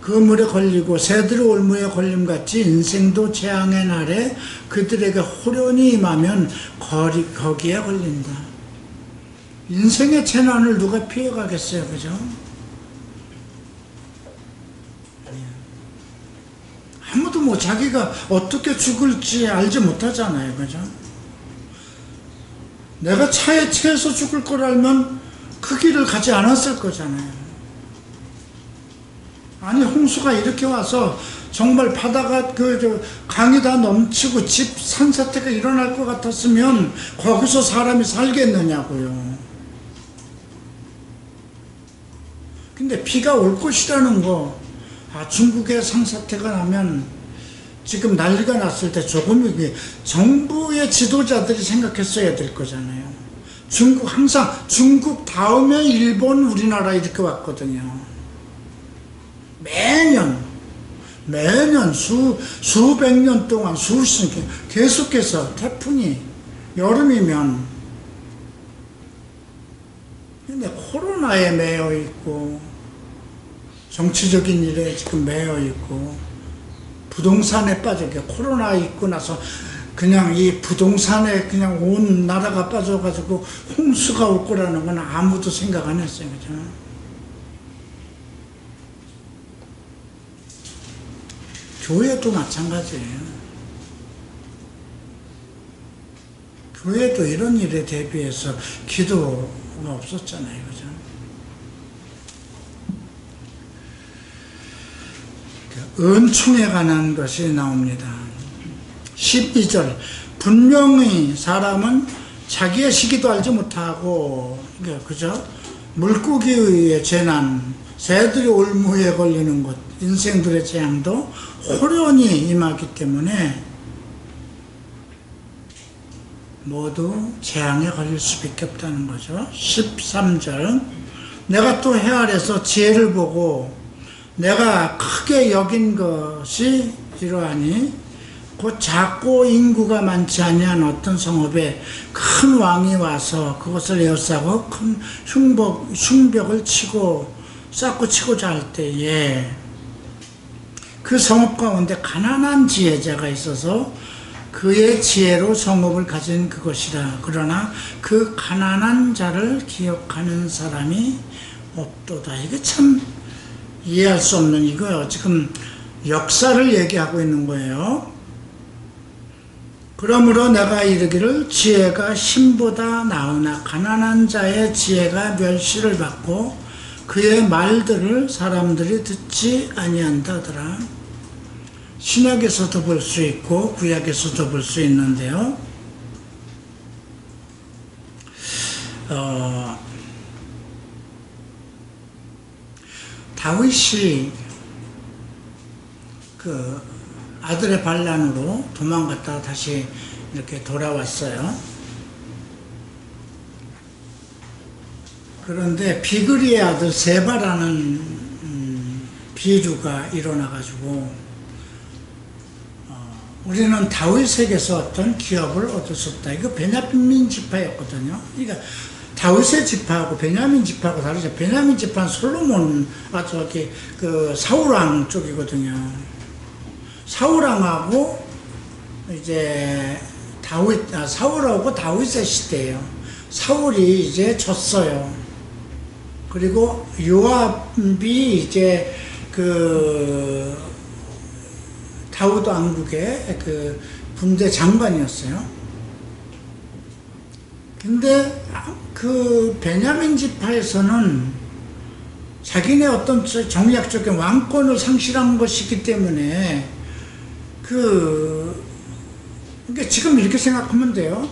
그 물에 걸리고 새들이 올무에 걸림같이 인생도 재앙의 날에 그들에게 호련히 임하면 거기에 걸린다. 인생의 재난을 누가 피해가겠어요, 그죠? 아무도 뭐 자기가 어떻게 죽을지 알지 못하잖아요, 그죠? 내가 차에 치여서 죽을 걸 알면 그 길을 가지 않았을 거잖아요. 아니, 홍수가 이렇게 와서 정말 바다가 강이 다 넘치고 집 산사태가 일어날 것 같았으면 거기서 사람이 살겠느냐고요. 근데 비가 올 것이라는 거, 중국에 산사태가 나면 지금 난리가 났을 때 조금 정부의 지도자들이 생각했어야 될 거잖아요. 항상 중국 다음에 일본, 우리나라 이렇게 왔거든요. 매년 수백 년 동안 계속해서 태풍이 여름이면, 근데 코로나에 매여 있고 정치적인 일에 지금 매여 있고 부동산에 빠지게, 코로나 있고 나서 그냥 이 부동산에 그냥 온 나라가 빠져가지고 홍수가 올 거라는 건 아무도 생각 안 했어요, 그죠? 교회도 마찬가지예요. 교회도 이런 일에 대비해서 기도가 없었잖아요, 그죠? 은총에 관한 것이 나옵니다. 12절, 분명히 사람은 자기의 시기도 알지 못하고, 그죠? 물고기의 재난, 새들이 올무에 걸리는 것, 인생들의 재앙도 호련히 임하기 때문에 모두 재앙에 걸릴 수밖에 없다는 거죠. 13절, 내가 또 해 아래서 지혜를 보고 내가 크게 여긴 것이 이러하니 곧 작고 인구가 많지 아니한 어떤 성읍에 큰 왕이 와서 그것을 에워싸고 큰 흉벽을 쌓고 치고자 할 때에 그 성읍 가운데 가난한 지혜자가 있어서 그의 지혜로 성읍을 가진 그것이라. 그러나 그 가난한 자를 기억하는 사람이 없도다. 이게 참 이해할 수 없는 이거예요. 지금 역사를 얘기하고 있는 거예요. 그러므로 내가 이르기를 지혜가 신보다 나으나 가난한 자의 지혜가 멸시를 받고 그의 말들을 사람들이 듣지 아니한다더라. 신약에서도 볼 수 있고 구약에서도 볼 수 있는데요. 다윗이 그 아들의 반란으로 도망갔다가 다시 이렇게 돌아왔어요. 그런데 비그리의 아들 세바라는 비류가 일어나가지고 우리는 다윗에게서 어떤 기업을 얻을 수 없다. 이거 베냐민 지파였거든요. 그러니까 다윗의 지파하고 베냐민 지파하고 다르죠. 베냐민 지파는 솔로몬, 저기 그 사울왕 쪽이거든요. 사울왕하고 이제 사울하고 다윗의 시대예요. 사울이 이제 졌어요. 그리고 요압이 이제 그 다윗 왕국의 그 군대 장관이었어요. 근데 그 베냐민 지파에서는 자기네 어떤 정략적인 왕권을 상실한 것이기 때문에 그러니까 지금 이렇게 생각하면 돼요.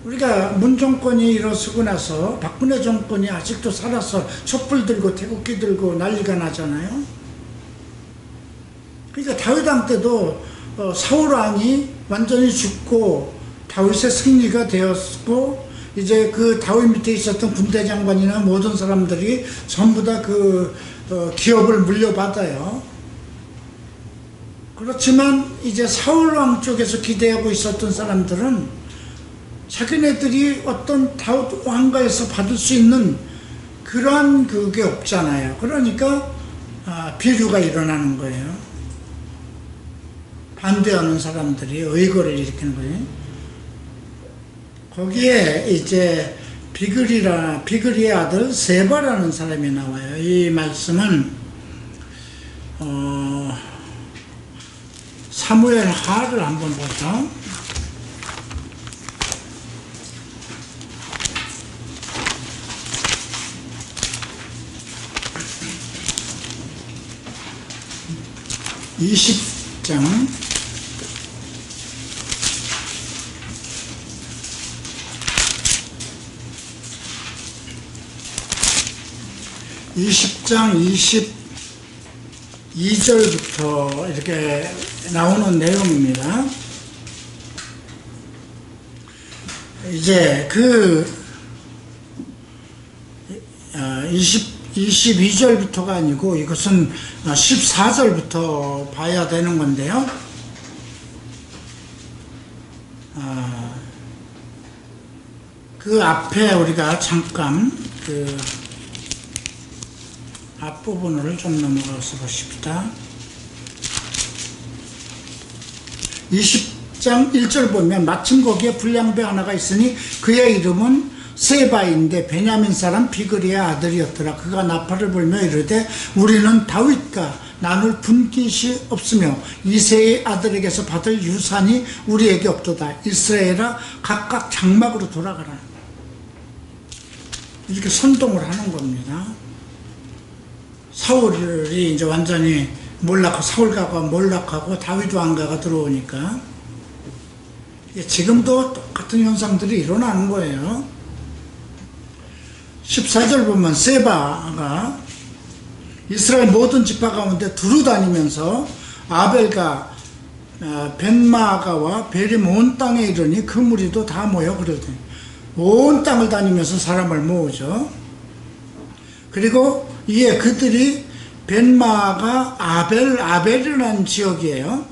우리가 문 정권이 일어서고 나서 박근혜 정권이 아직도 살아서 촛불 들고 태극기 들고 난리가 나잖아요. 그러니까 다윗 왕 때도 사울 왕이 완전히 죽고 다윗의 승리가 되었고, 이제 그 다윗 밑에 있었던 군대 장관이나 모든 사람들이 전부 다 그 기업을 물려받아요. 그렇지만 이제 사울 왕 쪽에서 기대하고 있었던 사람들은 자기네들이 어떤 다윗 왕가에서 받을 수 있는 그러한 그게 없잖아요. 그러니까 비류가 일어나는 거예요. 반대하는 사람들이 의거를 일으키는 거예요. 거기에 이제 비그리의 아들 세바라는 사람이 나와요. 이 말씀은 사무엘 하를 한번 보죠. (20장) 22절부터 이렇게 나오는 내용입니다. 이제 22절부터가 아니고 이것은 14절부터 봐야 되는 건데요. 그 앞에 우리가 잠깐 앞부분을 좀 넘어가서 보십시다. 20장 1절 보면 마침 거기에 불량배 하나가 있으니 그의 이름은 세바인데 베냐민 사람 비그리의 아들이었더라. 그가 나팔을 불며 이르되 우리는 다윗과 나눌 분깃이 없으며 이새의 아들에게서 받을 유산이 우리에게 없도다. 이스라엘아 각각 장막으로 돌아가라. 이렇게 선동을 하는 겁니다. 사울이 이제 완전히 사울가가 몰락하고 다윗 왕가가 들어오니까 지금도 똑같은 현상들이 일어나는 거예요. 14절 보면 세바가 이스라엘 모든 지파 가운데 두루 다니면서 아벨과 벤마가와 베림 온 땅에 이르니 그 무리도 다 모여 그러더니 온 땅을 다니면서 사람을 모으죠. 그리고 이에 그들이 벤마가 아벨이라는 지역이에요.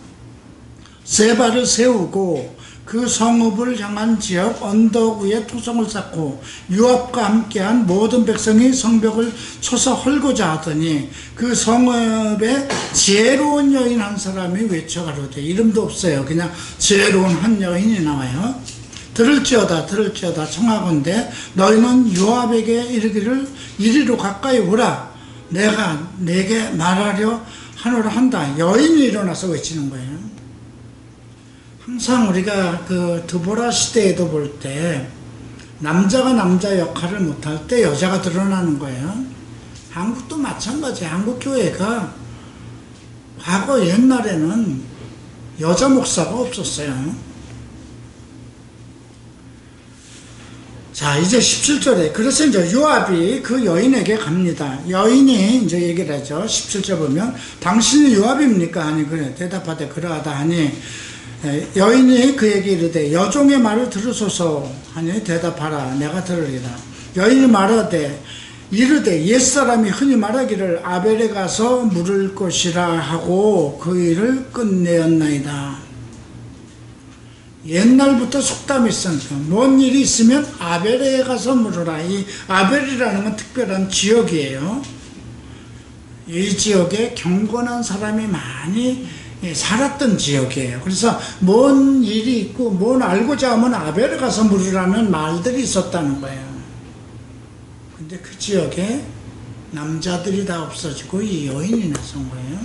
세바를 세우고 그 성읍을 향한 지역 언덕 위에 토성을 쌓고 요압과 함께한 모든 백성이 성벽을 쳐서 헐고자 하더니 그 성읍에 지혜로운 여인 한 사람이 외쳐가로되, 이름도 없어요. 그냥 지혜로운 한 여인이 나와요. 들을지어다 청하건대 너희는 요압에게 이르기를 이리로 가까이 오라. 내가 내게 말하려 하노라 한다. 여인이 일어나서 외치는 거예요. 항상 우리가 드보라 시대에도 볼 때 남자가 남자 역할을 못할 때 여자가 드러나는 거예요. 한국도 마찬가지예요. 한국 교회가 과거 옛날에는 여자 목사가 없었어요. 자, 이제 17절에 그래서 이제 요압이 그 여인에게 갑니다. 여인이 이제 얘기를 하죠. 17절 보면 당신이 요압입니까? 아니 그래 대답하되 그러하다 하니 여인이 그에게 이르되 여종의 말을 들으소서 하니 대답하라. 내가 들으리라. 여인이 말하되 이르되 옛사람이 흔히 말하기를 아벨에 가서 물을 것이라 하고 그 일을 끝내었나이다. 옛날부터 속담이 있으니까 뭔 일이 있으면 아벨에 가서 물으라. 이 아벨이라는 건 특별한 지역이에요. 이 지역에 경건한 사람이 많이 살았던 지역이에요. 그래서 뭔 일이 있고 뭔 알고자 하면 아벨에 가서 물으라는 말들이 있었다는 거예요. 근데 그 지역에 남자들이 다 없어지고 이 여인이 나선 거예요.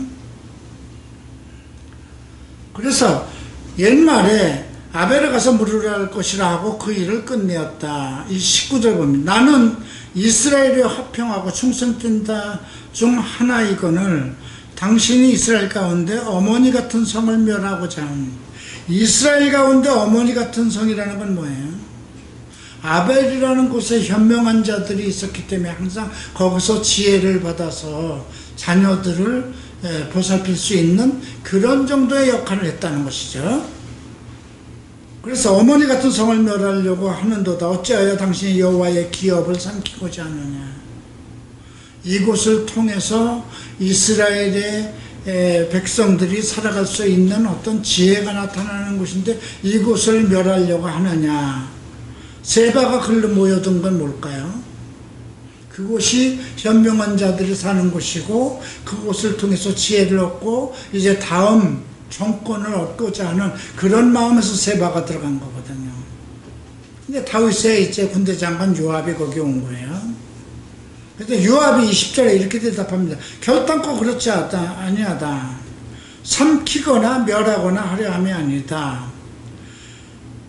그래서 옛말에 아벨에 가서 물으라 할 것이라 하고 그 일을 끝내었다. 이 19절 보면 나는 이스라엘에 합평하고 충성된 자 중 하나이거늘 당신이 이스라엘 가운데 어머니 같은 성을 멸하고자 하니. 이스라엘 가운데 어머니 같은 성이라는 건 뭐예요? 아벨이라는 곳에 현명한 자들이 있었기 때문에 항상 거기서 지혜를 받아서 자녀들을 보살필 수 있는 그런 정도의 역할을 했다는 것이죠. 그래서 어머니 같은 성을 멸하려고 하는도다. 어찌하여 당신이 여호와의 기업을 삼키고자 하느냐. 이곳을 통해서 이스라엘의 백성들이 살아갈 수 있는 어떤 지혜가 나타나는 곳인데 이곳을 멸하려고 하느냐. 세바가 글로 모여든 건 뭘까요? 그곳이 현명한 자들이 사는 곳이고 그곳을 통해서 지혜를 얻고 이제 다음 정권을 얻고자 하는 그런 마음에서 세바가 들어간 거거든요. 근데 다윗의 이제 군대 장관 요압이 거기 온 거예요. 그래서 요압이 20절에 이렇게 대답합니다. 결단코 그렇지 아니하다. 삼키거나 멸하거나 하려 함이 아니다.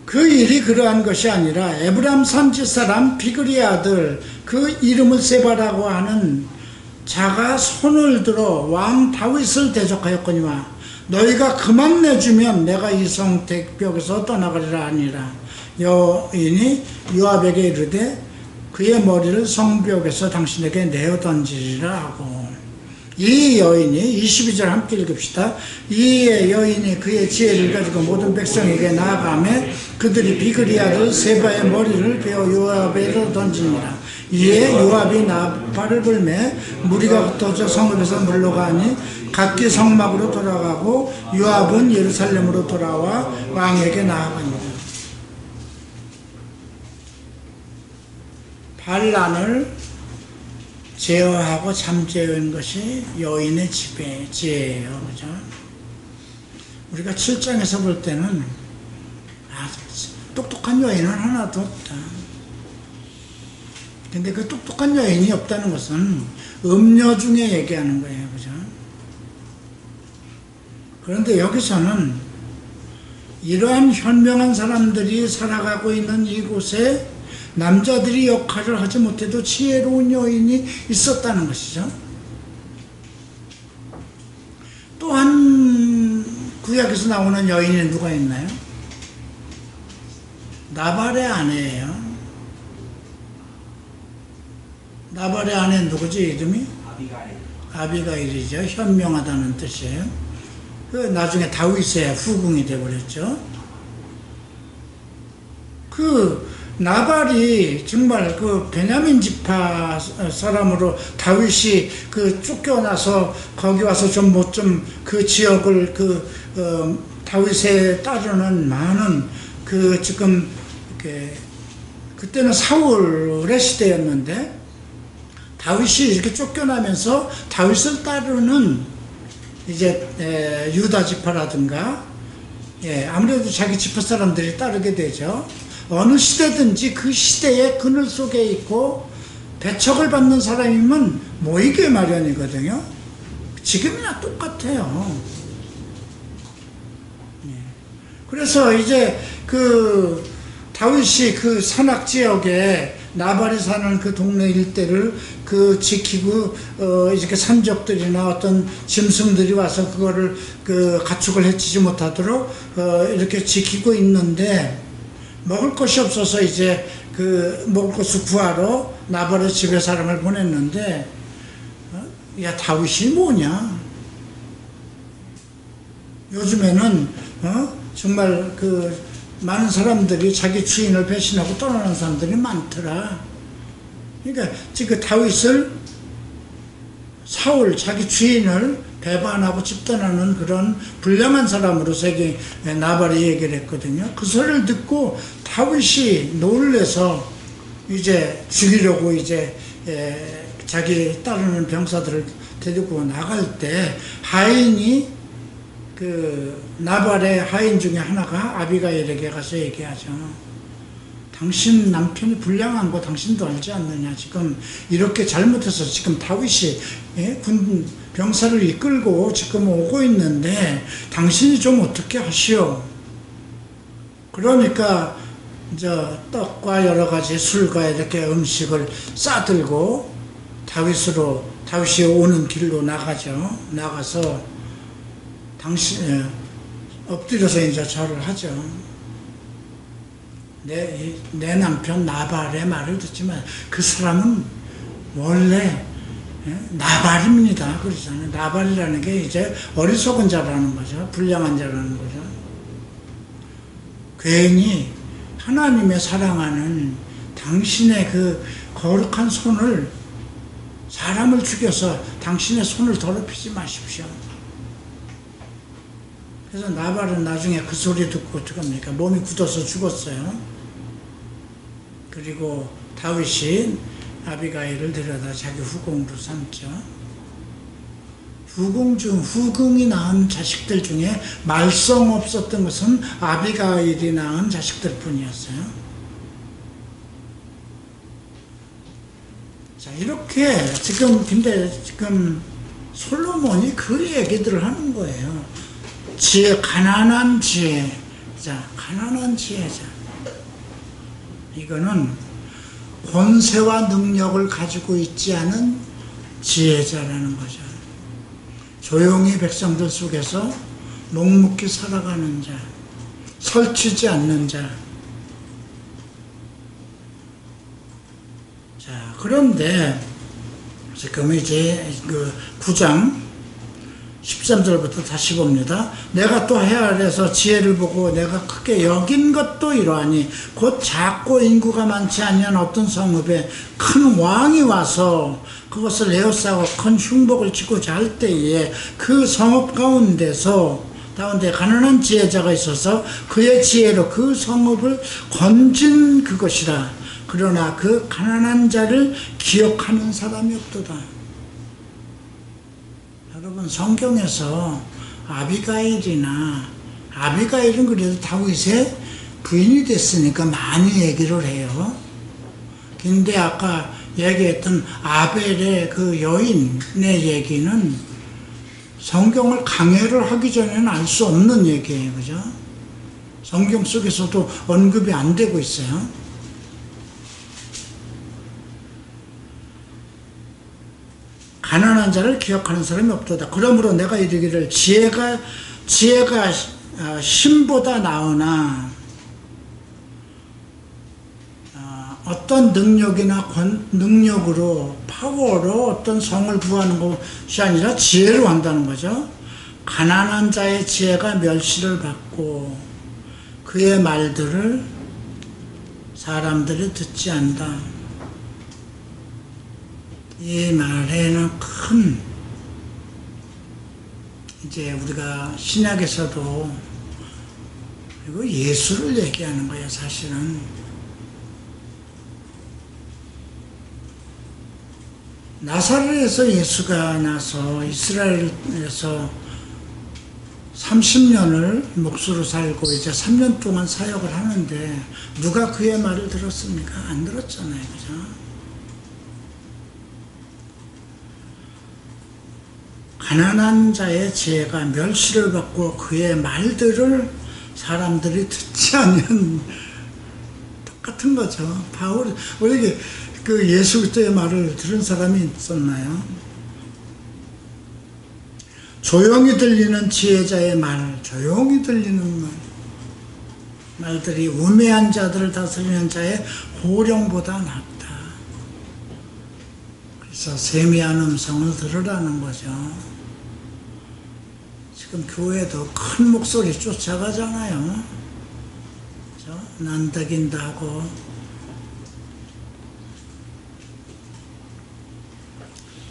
그 일이 그러한 것이 아니라 에브람 산지 사람 비그리의 아들 그 이름을 세바라고 하는 자가 손을 들어 왕 다윗을 대적하였거니와 너희가 그만 내주면 내가 이 성 대벽에서 떠나가리라 하니라. 여인이 요압에게 이르되 그의 머리를 성벽에서 당신에게 내어 던지리라 하고 이 여인이 22절 함께 읽읍시다. 이 여인이 그의 지혜를 가지고 모든 백성에게 나아가매 그들이 비그리 아들 세바의 머리를 베어 요압에게 던지니라. 이에 요압이 나팔을 불매 무리가 흩어져 성읍에서 물러가니 각기 성막으로 돌아가고 요압은 예루살렘으로 돌아와 왕에게 나아갑니다. 반란을 제어하고 잠재운 것이 여인의 지혜예요. 그죠? 우리가 7장에서 볼 때는 똑똑한 여인은 하나도 없다. 근데 그 똑똑한 여인이 없다는 것은 음녀 중에 얘기하는 거예요. 그죠? 그런데 여기서는 이러한 현명한 사람들이 살아가고 있는 이곳에 남자들이 역할을 하지 못해도 지혜로운 여인이 있었다는 것이죠. 또한 구약에서 나오는 여인이 누가 있나요? 나발의 아내예요. 나발의 아내 누구지 이름이? 아비가일이죠. 현명하다는 뜻이에요. 그 나중에 다윗의 후궁이 되어버렸죠. 그 나발이 정말 그 베냐민 지파 사람으로 다윗이 그 쫓겨나서 거기 와서 그 지역을 다윗에 따르는 많은 그 지금 그때는 사울의 시대였는데 다윗이 이렇게 쫓겨나면서 다윗을 따르는 이제 유다 지파라든가 아무래도 자기 지파 사람들이 따르게 되죠. 어느 시대든지 그 시대의 그늘 속에 있고 배척을 받는 사람이면 모이게 마련이거든요. 지금이나 똑같아요. 그래서 이제 그 다윗이 그 산악 지역에 나발이 사는 그 동네 일대를 지키고 이렇게 산적들이나 어떤 짐승들이 와서 그거를 가축을 해치지 못하도록 이렇게 지키고 있는데 먹을 것이 없어서 이제 먹을 것을 구하러 나발의 집에 사람을 보냈는데 야 다윗이 뭐냐? 요즘에는 정말 많은 사람들이 자기 주인을 배신하고 떠나는 사람들이 많더라. 그러니까 지금 다윗을 사울 자기 주인을 배반하고 집단하는 그런 불량한 사람으로 나발이 얘기를 했거든요. 그 소리를 듣고 다윗이 놀래서 이제 죽이려고 이제 자기 따르는 병사들을 데리고 나갈 때 하인이 나발의 하인 중에 하나가 아비가일에게 가서 얘기하죠. 당신 남편이 불량한 거 당신도 알지 않느냐. 지금 이렇게 잘못해서 지금 다윗이 군 병사를 이끌고 지금 오고 있는데 당신이 좀 어떻게 하시오. 그러니까 이제 떡과 여러 가지 술과 이렇게 음식을 싸들고 다윗이 오는 길로 나가죠. 나가서 엎드려서 이제 절을 하죠. 내 남편 나발의 말을 듣지만 그 사람은 원래 나발입니다. 그러잖아요. 나발이라는 게 이제 어리석은 자라는 거죠. 불량한 자라는 거죠. 괜히 하나님의 사랑하는 당신의 그 거룩한 손을 사람을 죽여서 당신의 손을 더럽히지 마십시오. 그래서 나발은 나중에 그 소리 듣고 어떡합니까? 몸이 굳어서 죽었어요. 그리고 다윗이 아비가일을 데려다 자기 후궁으로 삼죠. 후궁이 낳은 자식들 중에 말썽 없었던 것은 아비가일이 낳은 자식들 뿐이었어요. 자, 이렇게 근데 지금 솔로몬이 그 얘기들을 하는 거예요. 가난한 지혜자, 가난한 지혜자. 이거는 권세와 능력을 가지고 있지 않은 지혜자라는 거죠. 조용히 백성들 속에서 묵묵히 살아가는 자, 설치지 않는 자. 자, 그런데 지금 이제 그 9장 13절부터 다시 봅니다. 내가 또 해 아래에서 지혜를 보고 내가 크게 여긴 것도 이러하니 곧 작고 인구가 많지 아니한 어떤 성읍에 큰 왕이 와서 그것을 에워싸고 큰 흉복을 짓고자 할 때에 그 성읍 가운데 가난한 지혜자가 있어서 그의 지혜로 그 성읍을 건진 그것이라. 그러나 그 가난한 자를 기억하는 사람이 없도다. 여러분, 성경에서 아비가일은 그래도 다윗의 부인이 됐으니까 많이 얘기를 해요. 근데 아까 얘기했던 아벨의 그 여인의 얘기는 성경을 강해를 하기 전에는 알 수 없는 얘기예요. 그죠? 성경 속에서도 언급이 안 되고 있어요. 가난한 자를 기억하는 사람이 없도다. 그러므로 내가 이르기를 지혜가 힘보다 나으나 어떤 능력으로 파워로 어떤 성을 구하는 것이 아니라 지혜로 한다는 거죠. 가난한 자의 지혜가 멸시를 받고 그의 말들을 사람들이 듣지 않는다. 이 말에는 이제 우리가 신약에서도 그리고 예수를 얘기하는 거예요. 사실은 나사렛에서 예수가 나서 이스라엘에서 30년을 목수로 살고 이제 3년 동안 사역을 하는데 누가 그의 말을 들었습니까? 안 들었잖아요. 그죠? 가난한 자의 지혜가 멸시를 받고 그의 말들을 사람들이 듣지 않는 똑같은 거죠. 왜 그 예수 그리스도의 말을 들은 사람이 있었나요? 조용히 들리는 지혜자의 조용히 들리는 말들이 우매한 자들을 다스리는 자의 호령보다 낫다. 그래서 세미한 음성을 들으라는 거죠. 지금 교회도 큰 목소리 쫓아가잖아요. 그렇죠? 난다긴다 하고.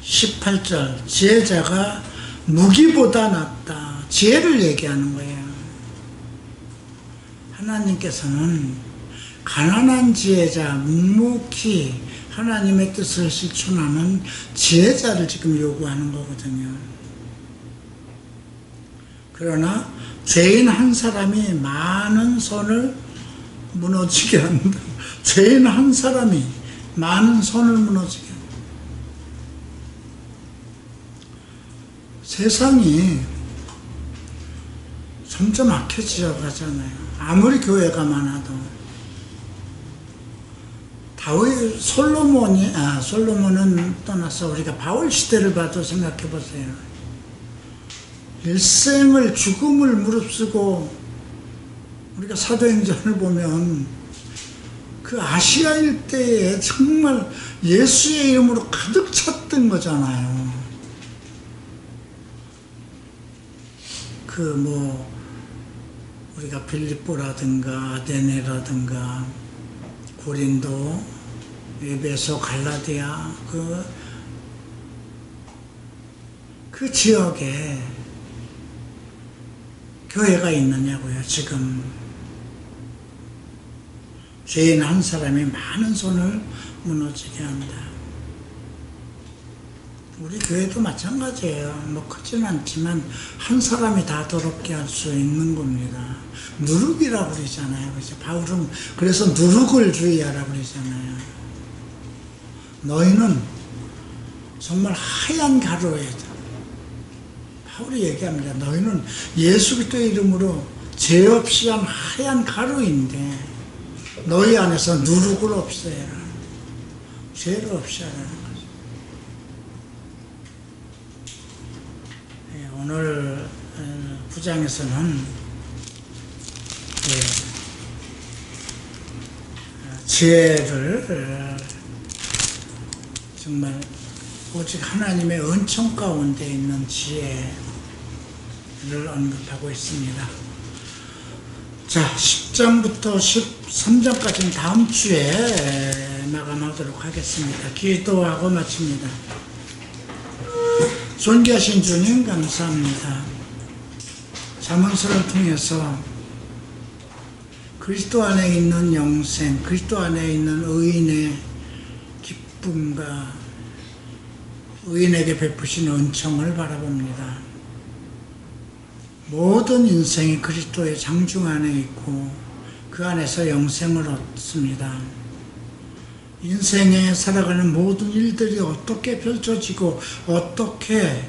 18절 지혜자가 무기보다 낫다. 지혜를 얘기하는 거예요. 하나님께서는 가난한 지혜자, 묵묵히 하나님의 뜻을 실천하는 지혜자를 지금 요구하는 거거든요. 그러나 죄인 한 사람이 많은 선을 무너지게 한다. 죄인 한 사람이 많은 선을 무너지게 한다. 세상이 점점 악해져 가잖아요. 아무리 교회가 많아도. 솔로몬은 떠나서 우리가 바울 시대를 봐도 생각해 보세요. 일생을 죽음을 무릅쓰고 우리가 사도행전을 보면 그 아시아 일대에 정말 예수의 이름으로 가득 찼던 거잖아요. 우리가 빌립보라든가 아데네라든가 고린도, 에베소, 갈라디아 그 지역에 교회가 있느냐고요. 지금 죄인 한 사람이 많은 손을 무너지게 한다. 우리 교회도 마찬가지예요. 크진 않지만 한 사람이 다 더럽게 할 수 있는 겁니다. 누룩이라고 그러잖아요. 그래서 바울은 그래서 누룩을 주의하라고 그러잖아요. 너희는 정말 하얀 가루예요. 바울이 얘기합니다. 너희는 예수 그리스도의 이름으로 죄 없이 한 하얀 가루인데 너희 안에서 누룩을 없애라. 죄를 없애라는 거죠. 오늘 9장에서는 지혜를 정말 오직 하나님의 은총 가운데 있는 지혜를 언급하고 있습니다. 자, 10장부터 13장까지는 다음 주에 마감하도록 하겠습니다. 기도하고 마칩니다. 존귀하신 주님 감사합니다. 잠언서를 통해서 그리스도 안에 있는 영생, 그리스도 안에 있는 의인의 기쁨과 의인에게 베푸신 은총을 바라봅니다. 모든 인생이 그리스도의 장중 안에 있고 그 안에서 영생을 얻습니다. 인생에 살아가는 모든 일들이 어떻게 펼쳐지고 어떻게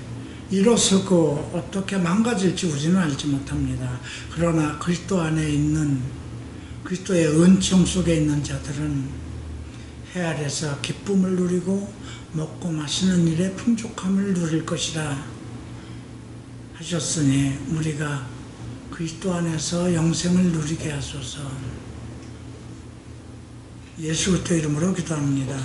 일어서고 어떻게 망가질지 우리는 알지 못합니다. 그러나 그리스도 안에 있는 그리스도의 은총 속에 있는 자들은 해 아래서 기쁨을 누리고 먹고 마시는 일에 풍족함을 누릴 것이라 하셨으니 우리가 그리스도 안에서 영생을 누리게 하소서. 예수 그리스도 이름으로 기도합니다.